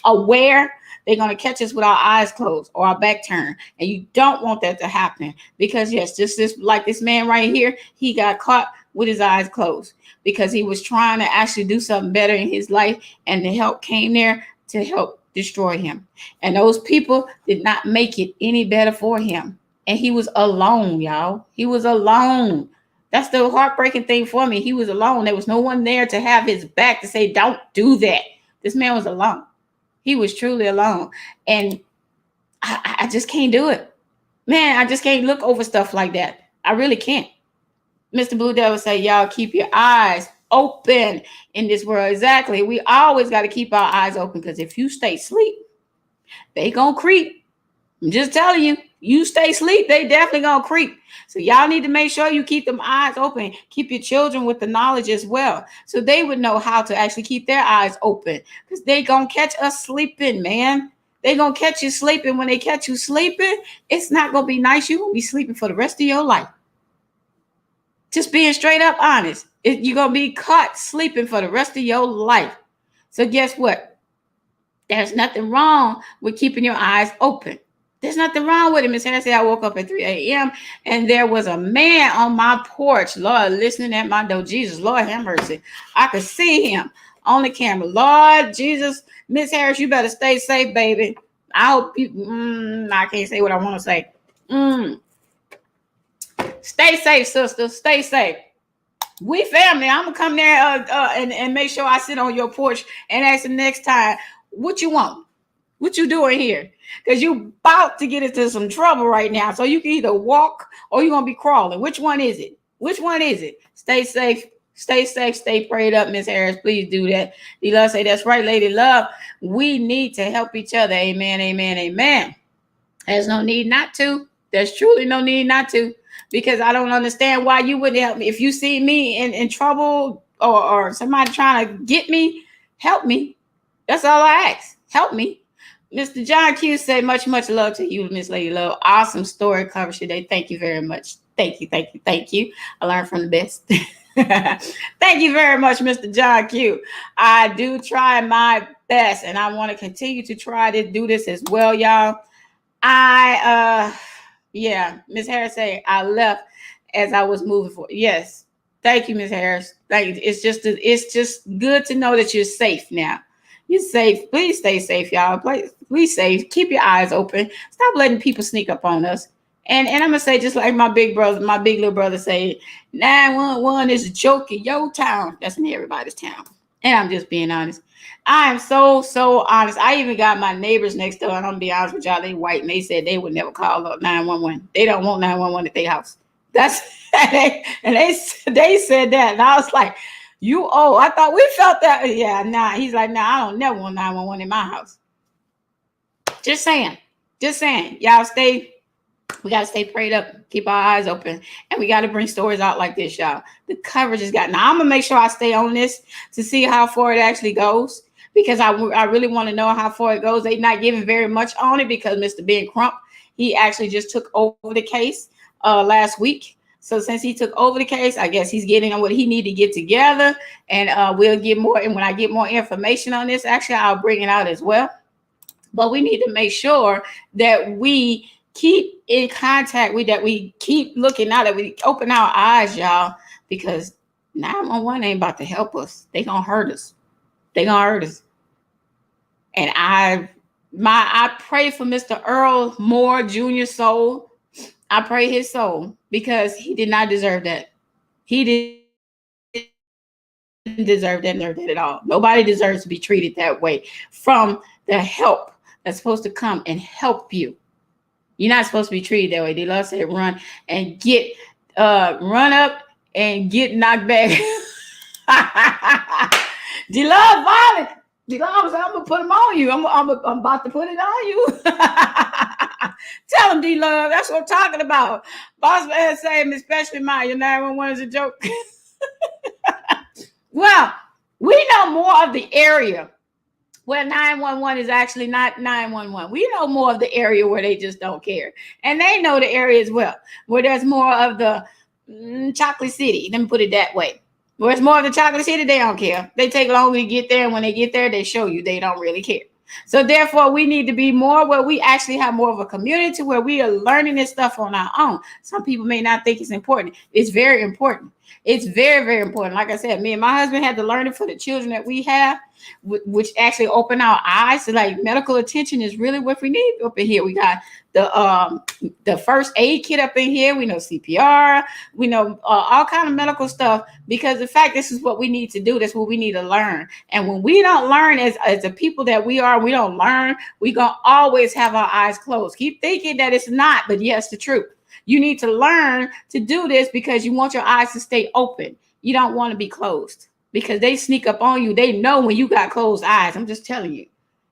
aware, they're going to catch us with our eyes closed or our back turned. And you don't want that to happen, because yes, just this, like this man right here, he got caught with his eyes closed because he was trying to actually do something better in his life, and the help came there to help destroy him. And those people did not make it any better for him. And he was alone, y'all. He was alone. That's the heartbreaking thing for me. He was alone. There was no one there to have his back to say, don't do that. This man was alone. He was truly alone. And I just can't do it. Man, I just can't look over stuff like that. I really can't. Mr. Blue Devil say, y'all keep your eyes open in this world. Exactly. We always got to keep our eyes open, because if you stay asleep, they gonna creep. I'm just telling you, you stay asleep, they definitely gonna creep. So y'all need to make sure you keep them eyes open. Keep your children with the knowledge as well, so they would know how to actually keep their eyes open, because they gonna catch us sleeping, man. They gonna catch you sleeping. When they catch you sleeping, it's not gonna be nice. You're gonna be sleeping for the rest of your life. Just being straight up honest. You're gonna be caught sleeping for the rest of your life. So guess what? There's nothing wrong with keeping your eyes open. There's nothing wrong with it. Miss Hannah said, I woke up at 3 a.m. and there was a man on my porch, Lord, listening at my door. Jesus, Lord have mercy. I could see him on the camera. Lord Jesus, Miss Harris, you better stay safe, baby. I hope you, I can't say what I want to say. Stay safe, sister. Stay safe. We family. I'm going to come there and make sure I sit on your porch and ask the next time, what you want? What you doing here? Because you about to get into some trouble right now. So you can either walk or you're going to be crawling. Which one is it? Which one is it? Stay safe. Stay safe. Stay prayed up, Miss Harris. Please do that. D-Love say, that's right, Lady Love. We need to help each other. Amen, amen, amen. There's no need not to. There's truly no need not to. Because I don't understand why you wouldn't help me. If you see me in trouble or somebody trying to get me, help me. That's all I ask. Help me. Mr. John Q said, much love to you, Miss Lady Love. Awesome story coverage today. Thank you very much. Thank you. I learned from the best. Thank you very much, Mr. John Q. I do try my best, and I want to continue to try to do this as well, y'all. Yeah, Miss Harris say I left as I was moving forward. Yes. Thank you, Miss Harris. Thank you. It's just good to know that you're safe now. You're safe. Please stay safe, y'all. Please safe. Keep your eyes open. Stop letting people sneak up on us. And I'm gonna say, just like my big little brother say, 911 is a joke in your town. That's in everybody's town. And I'm just being honest. I am so honest. I even got my neighbors next door, and I'm gonna be honest with y'all, they white, and they said they would never call up 911. They don't want 911 at their house. That's and they said that, and I was like, you old. I thought we felt that. Yeah, nah. He's like, nah, I don't never want 911 in my house. Just saying. Y'all we got to stay prayed up, keep our eyes open, and we got to bring stories out like this, y'all. The coverage has got, now I'm going to make sure I stay on this to see how far it actually goes, because I really want to know how far it goes. They're not giving very much on it because Mr. Ben Crump, he actually just took over the case last week. So since he took over the case, I guess he's getting on what he need to get together, and we'll get more. And when I get more information on this, actually, I'll bring it out as well. But we need to make sure that we keep in contact with that. We keep looking out, that we open our eyes, y'all, because 911 ain't about to help us. They gonna hurt us. And I pray for Mr. Earl Moore Jr. soul. I pray his soul, because he did not deserve that. He didn't deserve that at all. Nobody deserves to be treated that way from the help that's supposed to come and help you. You're not supposed to be treated that way. They love to say run and get run up and get knocked back. D-Love violent. D-Love, I'm gonna put them on you. I'm about to put it on you. Tell him, D-Love. That's what I'm talking about. Boss man saying, especially mine, your 911 is a joke. Well, we know more of the area where 911 is actually not 911. We know more of the area where they just don't care. And they know the area as well, where there's more of the chocolate city. Let me put it that way. Where it's more of the chocolate city, they don't care. They take longer to get there. And when they get there, they show you they don't really care. So therefore, we need to be more where we actually have more of a community, where we are learning this stuff on our own. Some people may not think it's important. It's very important. It's very, very important. Like I said, me and my husband had to learn it for the children that we have, which actually opened our eyes to, like, medical attention is really what we need up in here. We got the first aid kit up in here. We know CPR. We know all kind of medical stuff, because in fact, this is what we need to do. That's what we need to learn. And when we don't learn as the people that we are, we don't learn, we're going to always have our eyes closed. Keep thinking that it's not, but yes, the truth. You need to learn to do this because you want your eyes to stay open. You don't want to be closed, because they sneak up on you. They know when you got closed eyes. I'm just telling you.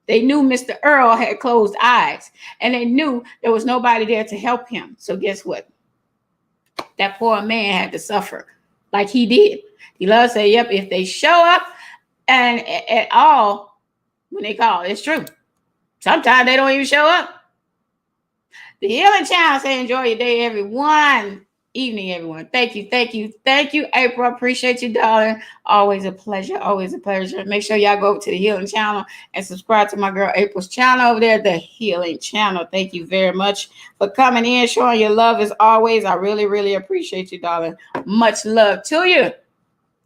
They knew Mr. Earl had closed eyes, and they knew there was nobody there to help him. So guess what? That poor man had to suffer like he did. He loves to say, yep, if they show up and at all when they call, it's true. Sometimes they don't even show up. The Healing Channel say enjoy your day, everyone. Evening, everyone. Thank you, April. Appreciate you, darling. Always a pleasure. Always a pleasure. Make sure y'all go over to the Healing Channel and subscribe to my girl April's channel over there, the Healing Channel. Thank you very much for coming in, showing your love as always. I really, really appreciate you, darling. Much love to you.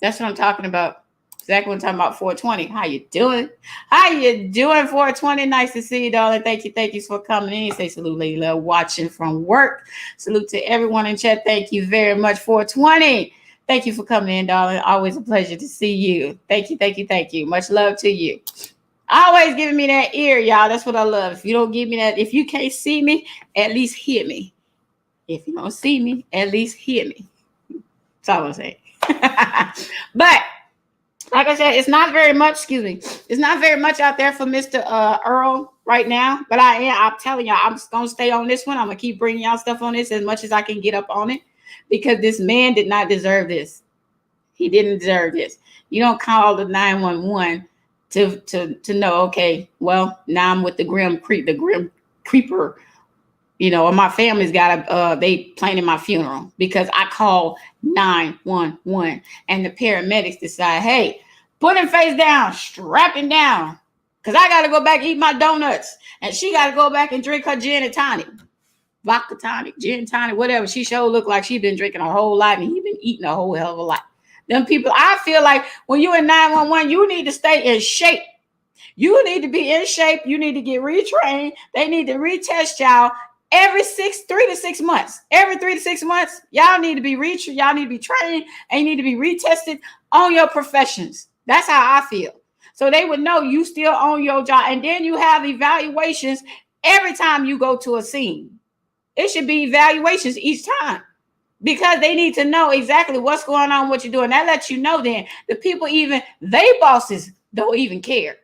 That's what I'm talking about. Exactly what I'm talking about. 420. How you doing? 420? Nice to see you, darling. Thank you for coming in. Say salute, lady love, watching from work. Salute to everyone in chat. Thank you very much. 420. Thank you for coming in, darling. Always a pleasure to see you. Thank you. Much love to you. Always giving me that ear, y'all. That's what I love. If you don't give me that, if you can't see me, at least hear me. If you don't see me, at least hear me. That's all I'm saying. But like I said, it's not very much, it's not very much out there for Mr. Earl right now, but I'm telling y'all, I'm just going to stay on this one. I'm going to keep bringing y'all stuff on this as much as I can get up on it, because this man did not deserve this. He didn't deserve this. You don't call the 911 to know, okay, well, now I'm with the Grim Creeper, you know, or my family's got they planning my funeral because I called 911 and the paramedics decide, hey, put him face down, strap him down, because I got to go back and eat my donuts, and she got to go back and drink her gin and tonic, vodka tonic, gin tonic, whatever. She sure looked like she been drinking a whole lot, and he been eating a whole hell of a lot. Them people, I feel like when you in 911, you need to stay in shape. You need to be in shape. You need to get retrained. They need to retest y'all every 3 to 6 months. Every 3 to 6 months, y'all need to be y'all need to be trained, and you need to be retested on your professions. That's how I feel. So they would know you still on your job. And then you have evaluations every time you go to a scene. It should be evaluations each time, because they need to know exactly what's going on, what you're doing. That lets you know then the people, even they bosses, don't even care.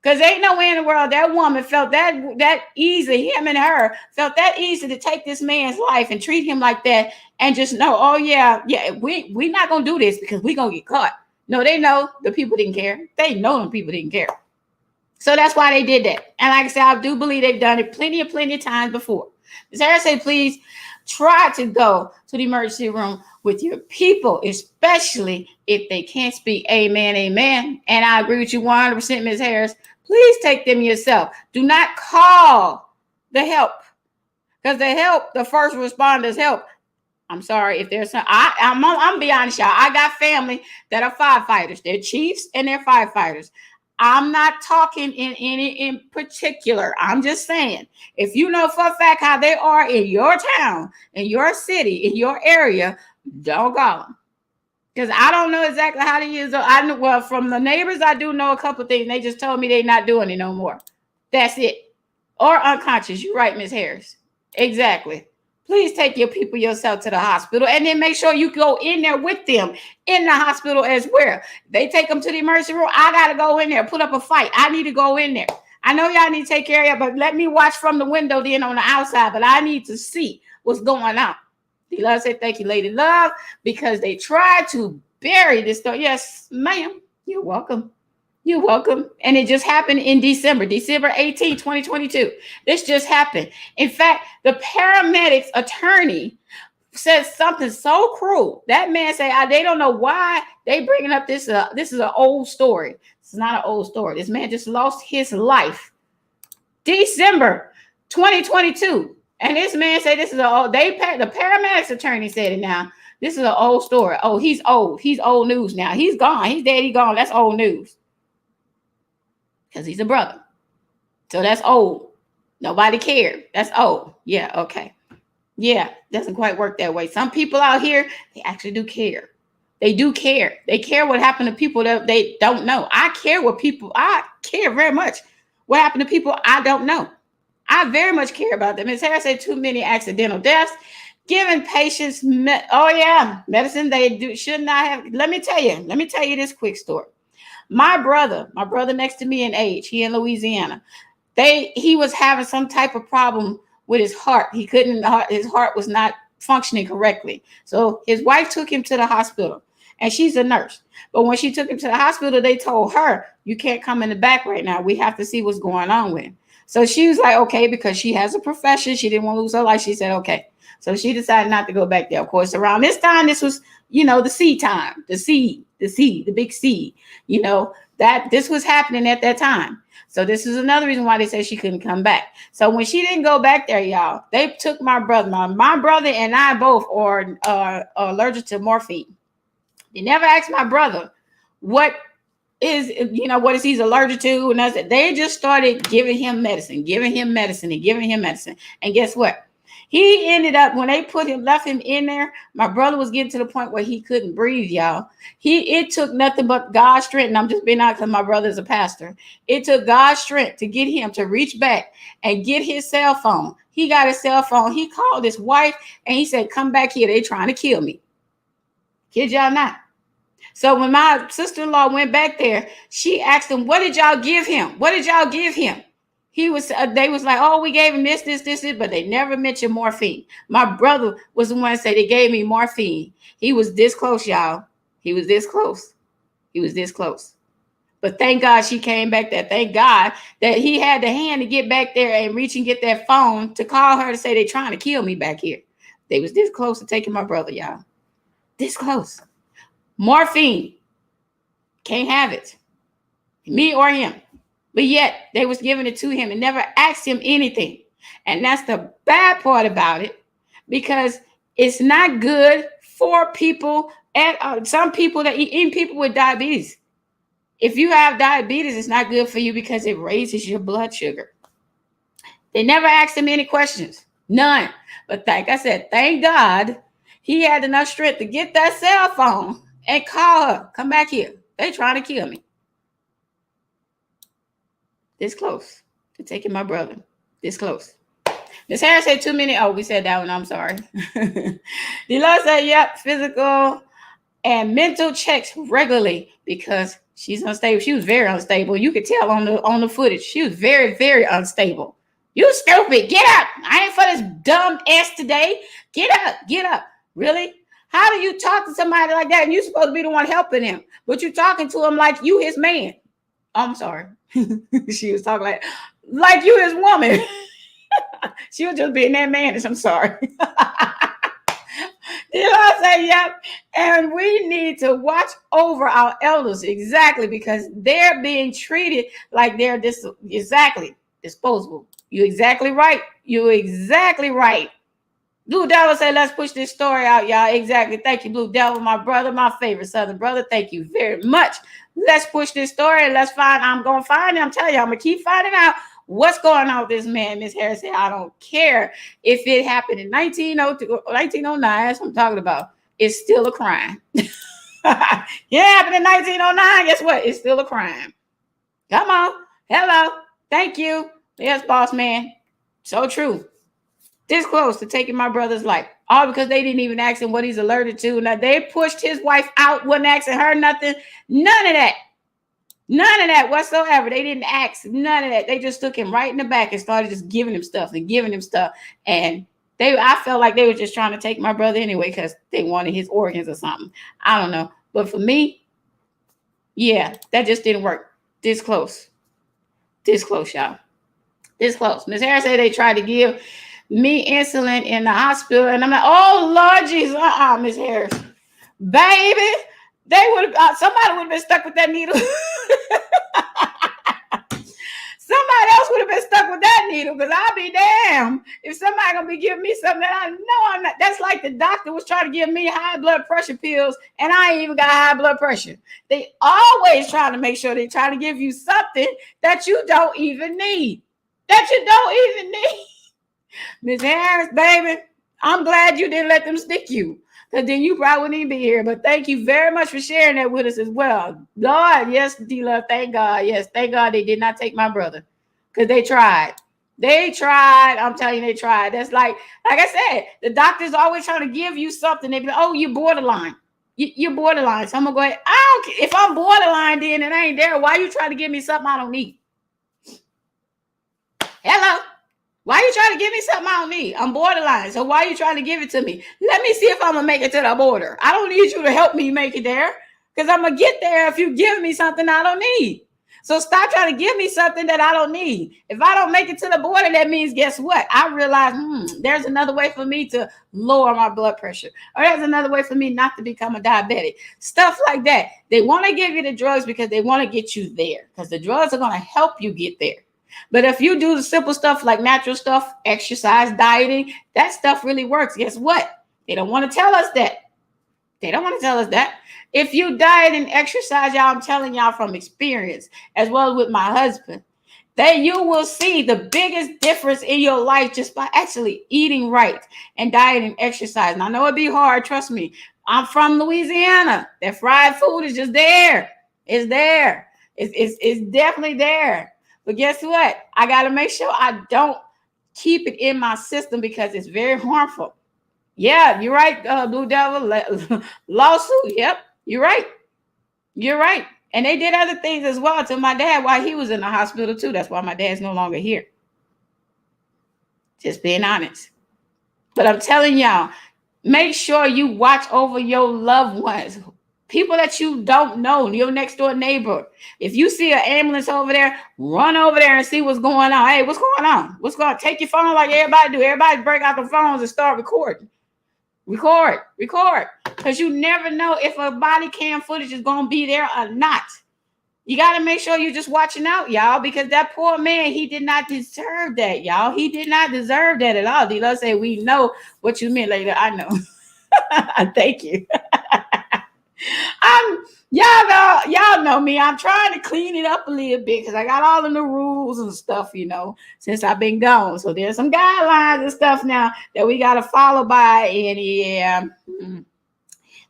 Because ain't no way in the world that woman felt that easy, him and her felt that easy to take this man's life and treat him like that and just know, oh, yeah, we're not going to do this because we're going to get caught. No, they know the people didn't care. They know them people didn't care. So that's why they did that. And like I said, I do believe they've done it plenty of times before. Sarah said, please try to go to the emergency room with your people, especially if they can't speak. Amen, amen. And I agree with you 100%, Ms. Harris. Please take them yourself. Do not call the help, because the first responders help. I'm sorry if there's some. I'm be honest, y'all. I got family that are firefighters. They're chiefs and they're firefighters. I'm not talking in particular. I'm just saying, if you know for a fact how they are in your town, in your city, in your area, don't call them. Because I don't know exactly how to use it. Well, from the neighbors, I do know a couple of things. They just told me they're not doing it no more. That's it. Or unconscious. You're right, Ms. Harris. Exactly. Please take your people yourself to the hospital, and then make sure you go in there with them in the hospital as well. They take them to the emergency room. I got to go in there, put up a fight. I need to go in there. I know y'all need to take care of it, but let me watch from the window then on the outside, but I need to see what's going on. D-Love said, thank you, Lady Love, because they tried to bury this story. Yes, ma'am. You're welcome. You're welcome. And it just happened in December 18, 2022. This just happened. In fact, the paramedics attorney said something so cruel. That man said, they don't know why they bringing up this. This is an old story. It's not an old story. This man just lost his life. December 2022. And this man said this is the paramedics attorney said it now. This is an old story. Oh, he's old. He's old news now. He's gone. He's dead. He's gone. That's old news. Because he's a brother. So that's old. Nobody cared. That's yeah, okay. Yeah, doesn't quite work that way. Some people out here, they actually do care. They do care. They care what happened to people that they don't know. I care very much what happened to people I don't know. I very much care about them. Ms. Harris said too many accidental deaths. Giving patients, medicine they should not have. Let me tell you this quick story. My brother next to me in age, he in Louisiana, he was having some type of problem with his heart. His heart was not functioning correctly. So his wife took him to the hospital, and she's a nurse. But when she took him to the hospital, they told her, you can't come in the back right now. We have to see what's going on with him. So she was like, okay, because she has a profession. She didn't want to lose her life. She said, okay. So she decided not to go back there. Of course, around this time, this was, the seed time, the big seed, that this was happening at that time. So this is another reason why they said she couldn't come back. So when she didn't go back there, y'all, they took my brother. My brother and I both are allergic to morphine. They never asked my brother what is he's allergic to. And they just started giving him medicine. And guess what? He ended up, when they left him in there, my brother was getting to the point where he couldn't breathe, y'all. It took nothing but God's strength. And I'm just being honest because my brother's a pastor. It took God's strength to get him to reach back and get his cell phone. He got his cell phone. He called his wife and he said, come back here. They trying to kill me. Kid y'all not. So when my sister-in-law went back there, she asked him, what did y'all give him? They was like, oh, we gave him this, but they never mentioned morphine. My brother was the one that said they gave me morphine. He was this close, y'all. He was this close. But thank God she came back there. Thank God that he had the hand to get back there and reach and get that phone to call her to say they trying to kill me back here. They was this close to taking my brother, y'all. This close. Morphine. Can't have it. Me or him. But yet they was giving it to him and never asked him anything. And that's the bad part about it, because it's not good for people, some people that eat, people with diabetes. If you have diabetes, it's not good for you because it raises your blood sugar. They never asked him any questions. None. But like I said, thank God he had enough strength to get that cell phone and call her. Come back here. They trying to kill me. This close to taking my brother. This close. Ms. Harris said too many. Oh, we said that one. I'm sorry. Delola said, yep, physical and mental checks regularly because she's unstable. She was very unstable. You could tell on the footage. She was very, very unstable. You stupid. Get up. I ain't for this dumb ass today. Get up. Really? How do you talk to somebody like that? And you're supposed to be the one helping him, but you're talking to him like you his man. I'm sorry. She was talking like you his woman. She was just being that man. I'm sorry. I say, yep. And we need to watch over our elders. Exactly. Because they're being treated like they're disposable. You're exactly right. Blue Devil said, let's push this story out, y'all. Exactly. Thank you, Blue Devil, my brother, my favorite Southern brother. Thank you very much. Let's push this story and I'm going to find it. I'm telling you, I'm going to keep finding out what's going on with this man. Ms. Harris said, I don't care if it happened in 1902, 1909. That's what I'm talking about. It's still a crime. Yeah, it happened in 1909. Guess what? It's still a crime. Come on. Hello. Thank you. Yes, boss man. So true. This close to taking my brother's life. All because they didn't even ask him what he's allergic to. Now, they pushed his wife out, wasn't asking her nothing. None of that whatsoever. They didn't ask none of that. They just took him right in the back and started just giving him stuff. And I felt like they were just trying to take my brother anyway because they wanted his organs or something. I don't know. But for me, yeah, that just didn't work. This close, y'all. This close. Ms. Harris said they tried to give me insulin in the hospital, and I'm like, oh Lord Jesus, Miss Harris, baby, somebody would have been stuck with that needle. Somebody else would have been stuck with that needle, because I'll be damned if somebody gonna be giving me something that I know I'm not. That's like the doctor was trying to give me high blood pressure pills, and I ain't even got high blood pressure. They always trying to make sure they trying to give you something that you don't even need. that you don't even need. Miss Harris, baby, I'm glad you didn't let them stick you, because then you probably wouldn't even be here. But thank you very much for sharing that with us as well. Lord, yes, D-Love, thank God. Yes, thank God they did not take my brother, because they tried. They tried. I'm telling you, they tried. That's like I said, the doctor's always trying to give you something. They be like, oh, you're borderline. You're borderline. So I'm going to go ahead. I don't care. If I'm borderline then and I ain't there, why you trying to give me something I don't need? Hello? Why you trying to give me something I don't need? I'm borderline. So why you trying to give it to me? Let me see if I'm going to make it to the border. I don't need you to help me make it there, because I'm going to get there if you give me something I don't need. So stop trying to give me something that I don't need. If I don't make it to the border, that means, guess what? I realize, there's another way for me to lower my blood pressure. Or there's another way for me not to become a diabetic. Stuff like that. They want to give you the drugs because they want to get you there, because the drugs are going to help you get there. But if you do the simple stuff like natural stuff, exercise, dieting, that stuff really works. Guess what? They don't want to tell us that. They don't want to tell us that. If you diet and exercise, y'all, I'm telling y'all from experience, as well as with my husband, that you will see the biggest difference in your life just by actually eating right and diet and exercise. And I know it'd be hard. Trust me. I'm from Louisiana. That fried food is just there. It's there. It's definitely there. But guess what? I got to make sure I don't keep it in my system, because it's very harmful. Yeah, you're right, Blue Devil. Lawsuit. Yep, you're right. You're right. And they did other things as well to my dad while he was in the hospital too. That's why my dad's no longer here. Just being honest. But I'm telling y'all, make sure you watch over your loved ones. People that you don't know, your next door neighbor. If you see an ambulance over there, run over there and see what's going on. Hey, what's going on? What's going on? Take your phone like everybody do. Everybody break out the phones and start recording. Record. Because you never know if a body cam footage is going to be there or not. You got to make sure you're just watching out, y'all, because that poor man, he did not deserve that, y'all. He did not deserve that at all. D-Love say, we know what you meant later. I know. Thank you. Y'all know me. I'm trying to clean it up a little bit, because I got all of the rules and stuff, since I've been gone. So there's some guidelines and stuff now that we got to follow by. And yeah,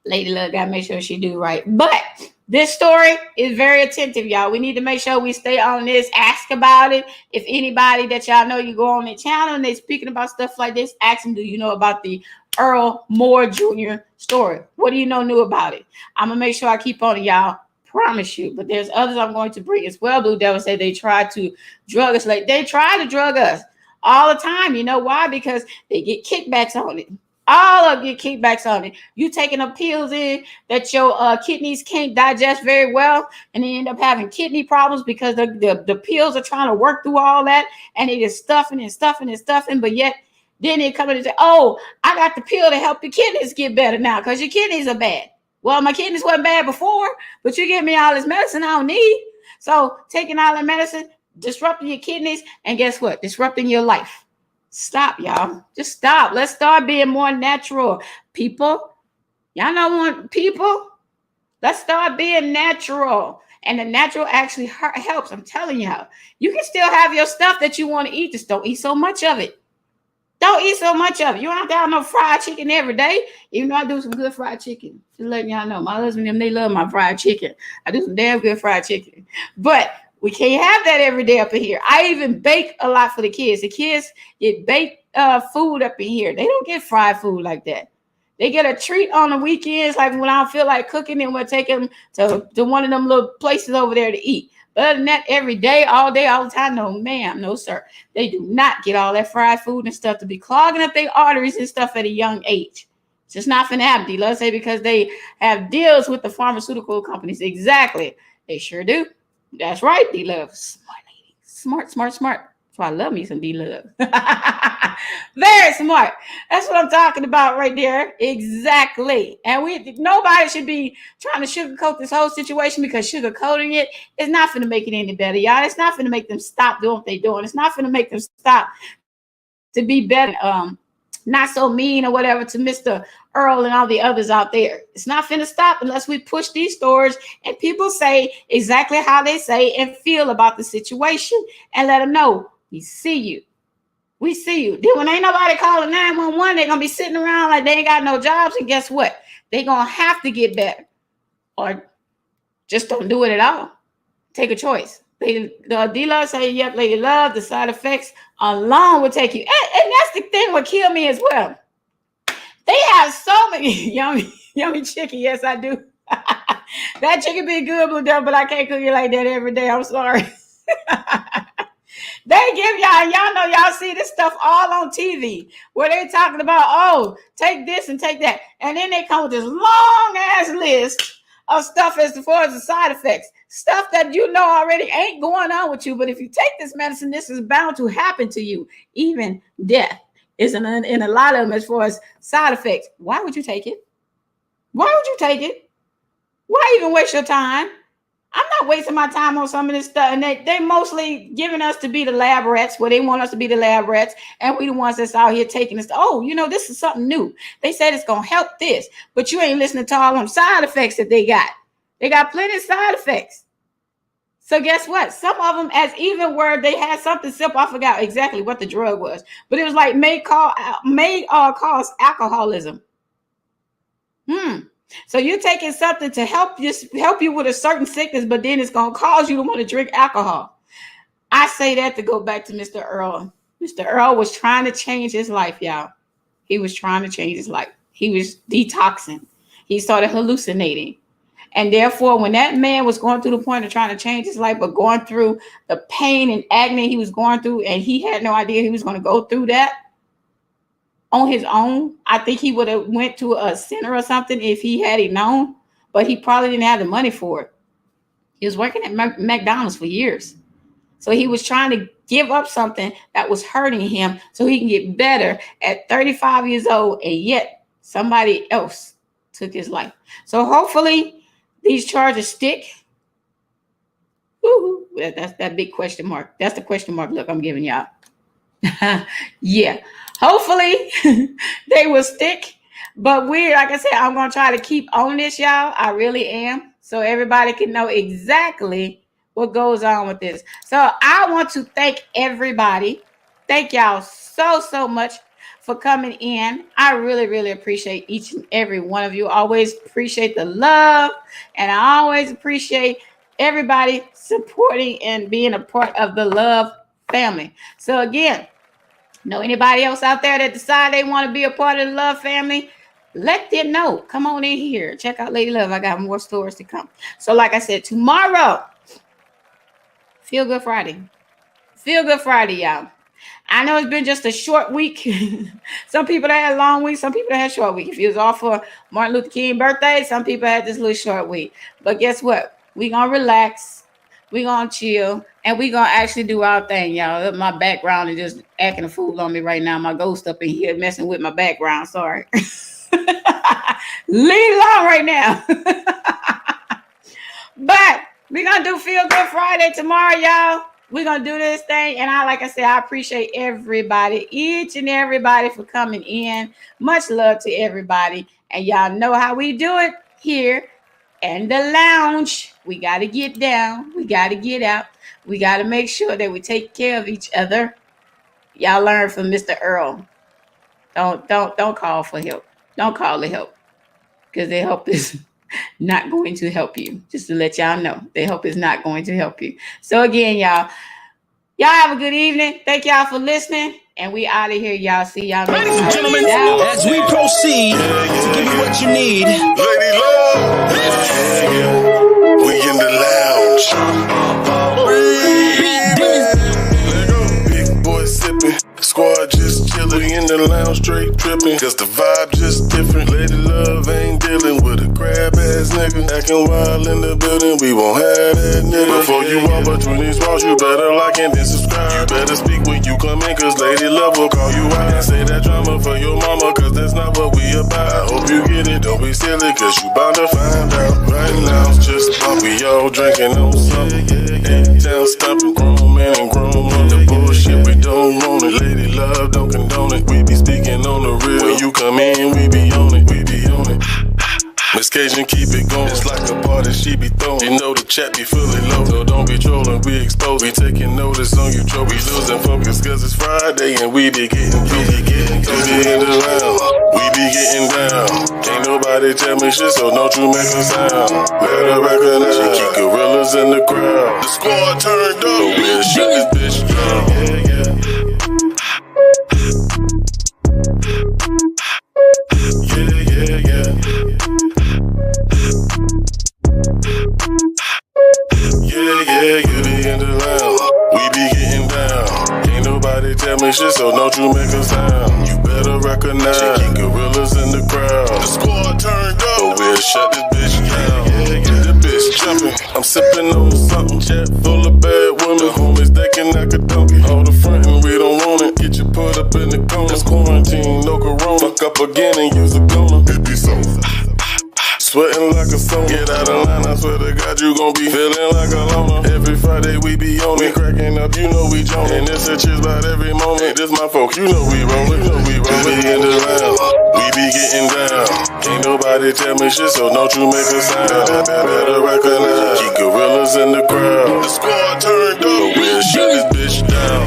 Lady Luck got to make sure she do right. But this story is very attentive, y'all. We need to make sure we stay on this. Ask about it. If anybody that y'all know, you go on their channel and they're speaking about stuff like this, ask them, do you know about the Earl Moore Jr. story? What do you know new about it? I'm going to make sure I keep on it, y'all. Promise you. But there's others I'm going to bring as well. Blue Devil said they tried to drug us. Like, they try to drug us all the time. You know why? Because they get kickbacks on it. All of your kickbacks on it. You taking up pills in that your kidneys can't digest very well, and they end up having kidney problems because the pills are trying to work through all that, and they just stuffing. But yet then they come in and say, oh, I got the pill to help your kidneys get better now because your kidneys are bad. Well, my kidneys wasn't bad before, but you give me all this medicine I don't need. So taking all that medicine, disrupting your kidneys, and guess what? Disrupting your life. Stop, y'all. Just stop. Let's start being more natural, people. Y'all know people? Let's start being natural. And the natural actually helps. I'm telling y'all. You can still have your stuff that you want to eat. Just don't eat so much of it. Don't eat so much of it. You don't have to have no fried chicken every day. Even though I do some good fried chicken. Just letting y'all know. My husband and them, they love my fried chicken. I do some damn good fried chicken. But we can't have that every day up in here. I even bake a lot for the kids. The kids get baked food up in here. They don't get fried food like that. They get a treat on the weekends, like when I don't feel like cooking, and we'll take them to one of them little places over there to eat. But other than that, every day, all the time, no, ma'am, no, sir. They do not get all that fried food and stuff to be clogging up their arteries and stuff at a young age. It's just not finna happen. Let's say because they have deals with the pharmaceutical companies. Exactly. They sure do. That's right, D-Love. Smart lady. Smart. That's why I love me some D-Love. Very smart. That's what I'm talking about right there. Exactly. And nobody should be trying to sugarcoat this whole situation, because sugarcoating it is not going to make it any better, y'all. It's not going to make them stop doing what they're doing. It's not going to make them stop to be better. Not so mean or whatever to Mr. Earl and all the others out there. It's not finna stop unless we push these stories and people say exactly how they say and feel about the situation, and let them know We see you. We see you. Then when ain't nobody calling 911, they're going to be sitting around like they ain't got no jobs. And guess what? They're going to have to get better. Or just don't do it at all. Take a choice. The D-Love say, yep, Lady Love, the side effects alone will take you. And that's the thing what killed me as well. They have so many yummy chicken. Yes, I do. That chicken be good, Blue Devil, but I can't cook it like that every day. I'm sorry. They give y'all know y'all see this stuff all on TV where they talking about, oh, take this and take that. And then they come with this long ass list of stuff as far as the side effects. Stuff that you know already ain't going on with you. But if you take this medicine, this is bound to happen to you. Even death is in a lot of them as far as side effects. Why would you take it? Why would you take it? Why even waste your time? I'm not wasting my time on some of this stuff. And they mostly giving us to be the lab rats, where they want us to be the lab rats. And we the ones that's out here taking this. Oh, this is something new. They said it's going to help this. But you ain't listening to all them side effects that they got. They got plenty of side effects. So guess what? Some of them, as even where they had something simple, I forgot exactly what the drug was. But it was like may cause alcoholism. So you're taking something to help you with a certain sickness, but then it's going to cause you to want to drink alcohol. I say that to go back to Mr. Earl. Mr. Earl was trying to change his life, y'all. He was trying to change his life. He was detoxing. He started hallucinating. And therefore, when that man was going through the point of trying to change his life, but going through the pain and agony he was going through, and he had no idea he was going to go through that on his own, I think he would have went to a center or something if he had known, but he probably didn't have the money for it. He was working at McDonald's for years. So he was trying to give up something that was hurting him so he can get better at 35 years old, and yet somebody else took his life. So hopefully these charges stick. Woo-hoo. That's that big question mark. That's the question mark look I'm giving y'all. Yeah. Hopefully they will stick. But like I said, I'm going to try to keep on this, y'all. I really am. So everybody can know exactly what goes on with this. So I want to thank everybody. Thank y'all so much for coming in. I really, really appreciate each and every one of you. Always appreciate the love. And I always appreciate everybody supporting and being a part of the Love family. So again, know anybody else out there that decide they want to be a part of the Love family? Let them know. Come on in here. Check out Lady Love. I got more stories to come. So like I said, tomorrow, Feel Good Friday. Feel Good Friday, y'all. I know it's been just a short week. Some people that had a long week. Some people that had a short week. If it was off for Martin Luther King birthday, some people had this little short week. But guess what? We're going to relax. We're going to chill. And we're going to actually do our thing, y'all. My background is just acting a fool on me right now. My ghost up in here messing with my background. Sorry. Leave it alone right now. But we're going to do Feel Good Friday tomorrow, y'all. We're going to do this thing. And like I said, I appreciate everybody, each and everybody for coming in. Much love to everybody. And y'all know how we do it here in the lounge. We got to get down. We got to get out. We got to make sure that we take care of each other. Y'all learn from Mr. Earl. Don't call for help. Don't call the help. Because the help is not going to help you. Just to let y'all know. The help is not going to help you. So again, y'all have a good evening. Thank y'all for listening. And we out of here, y'all. See y'all next time. Ladies and gentlemen, as we proceed to give you what you need. Lady Love. We in the lounge. Big boy sipping. Squad just chillin'. We in the lounge straight trippin'. Cause the vibe just different. Lady Love ain't dealing with a crab ass nigga. Acting wild in the building. We won't have that nigga. Before you walk between these walls, you better like and then subscribe. You better speak when you come in. Cause Lady Love will call you out. And say that drama for your mama. Cause that's not what we about. I hope you get it. Don't be silly. Cause you bound to find out. Right now it's just bumpy. Y'all drinking on something. Town stomping. Grown man and grown woman. The bullshit we don't want it. Lady Love don't condone it. We be speaking on the real. When you come in, we be on it. We be on it. Miss Cajun, keep it going. It's like a party she be throwing. You know the chat be fully low, so don't be trolling, we exposed. We taking notice on you, Joe. We losing focus cause it's Friday and we be getting in the round. We be getting down. Ain't nobody tell me shit, so don't you make a sound. Better recognize she keep gorillas in the crowd. The squad turned up, but we'll shut this bitch down. Yeah, you be in the round. We be getting down. Ain't nobody tell me shit, so don't you make a sound. You better recognize she keep gorillas in the crowd. The squad turned up, but we'll shut this bitch down. The bitch jumping. I'm sipping on something, chat full of bad women. The homies they can knock a donkey. All the frontin', we don't want it. Get you put up in the corner. It's quarantine, no corona. Fuck up again and use a gunner. It be so. Sweating like a song. Get out of line, I swear to God you gon' be feeling like a loner. Every Friday we be on it, cracking up, you know we jonin'. And this a cheers about every moment. This my folk, you know we rollin', We be in the round, we be getting down. Ain't nobody tell me shit, so don't you make a sound. Better recognize, keep gorillas in the crowd. The squad turned up, but we'll shut this bitch down.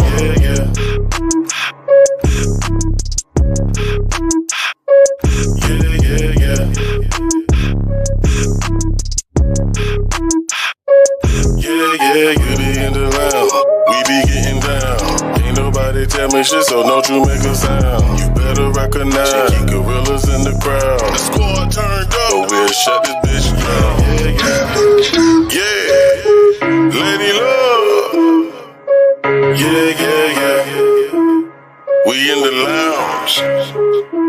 Yeah, you be in the round. We be getting down. Ain't nobody tell me shit, so don't you make a sound. You better recognize she keep gorillas in the crowd. The squad turned up, but we'll shut this bitch down. Yeah, Lady Love. Yeah. We in the lounge,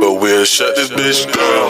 but we'll shut this bitch down.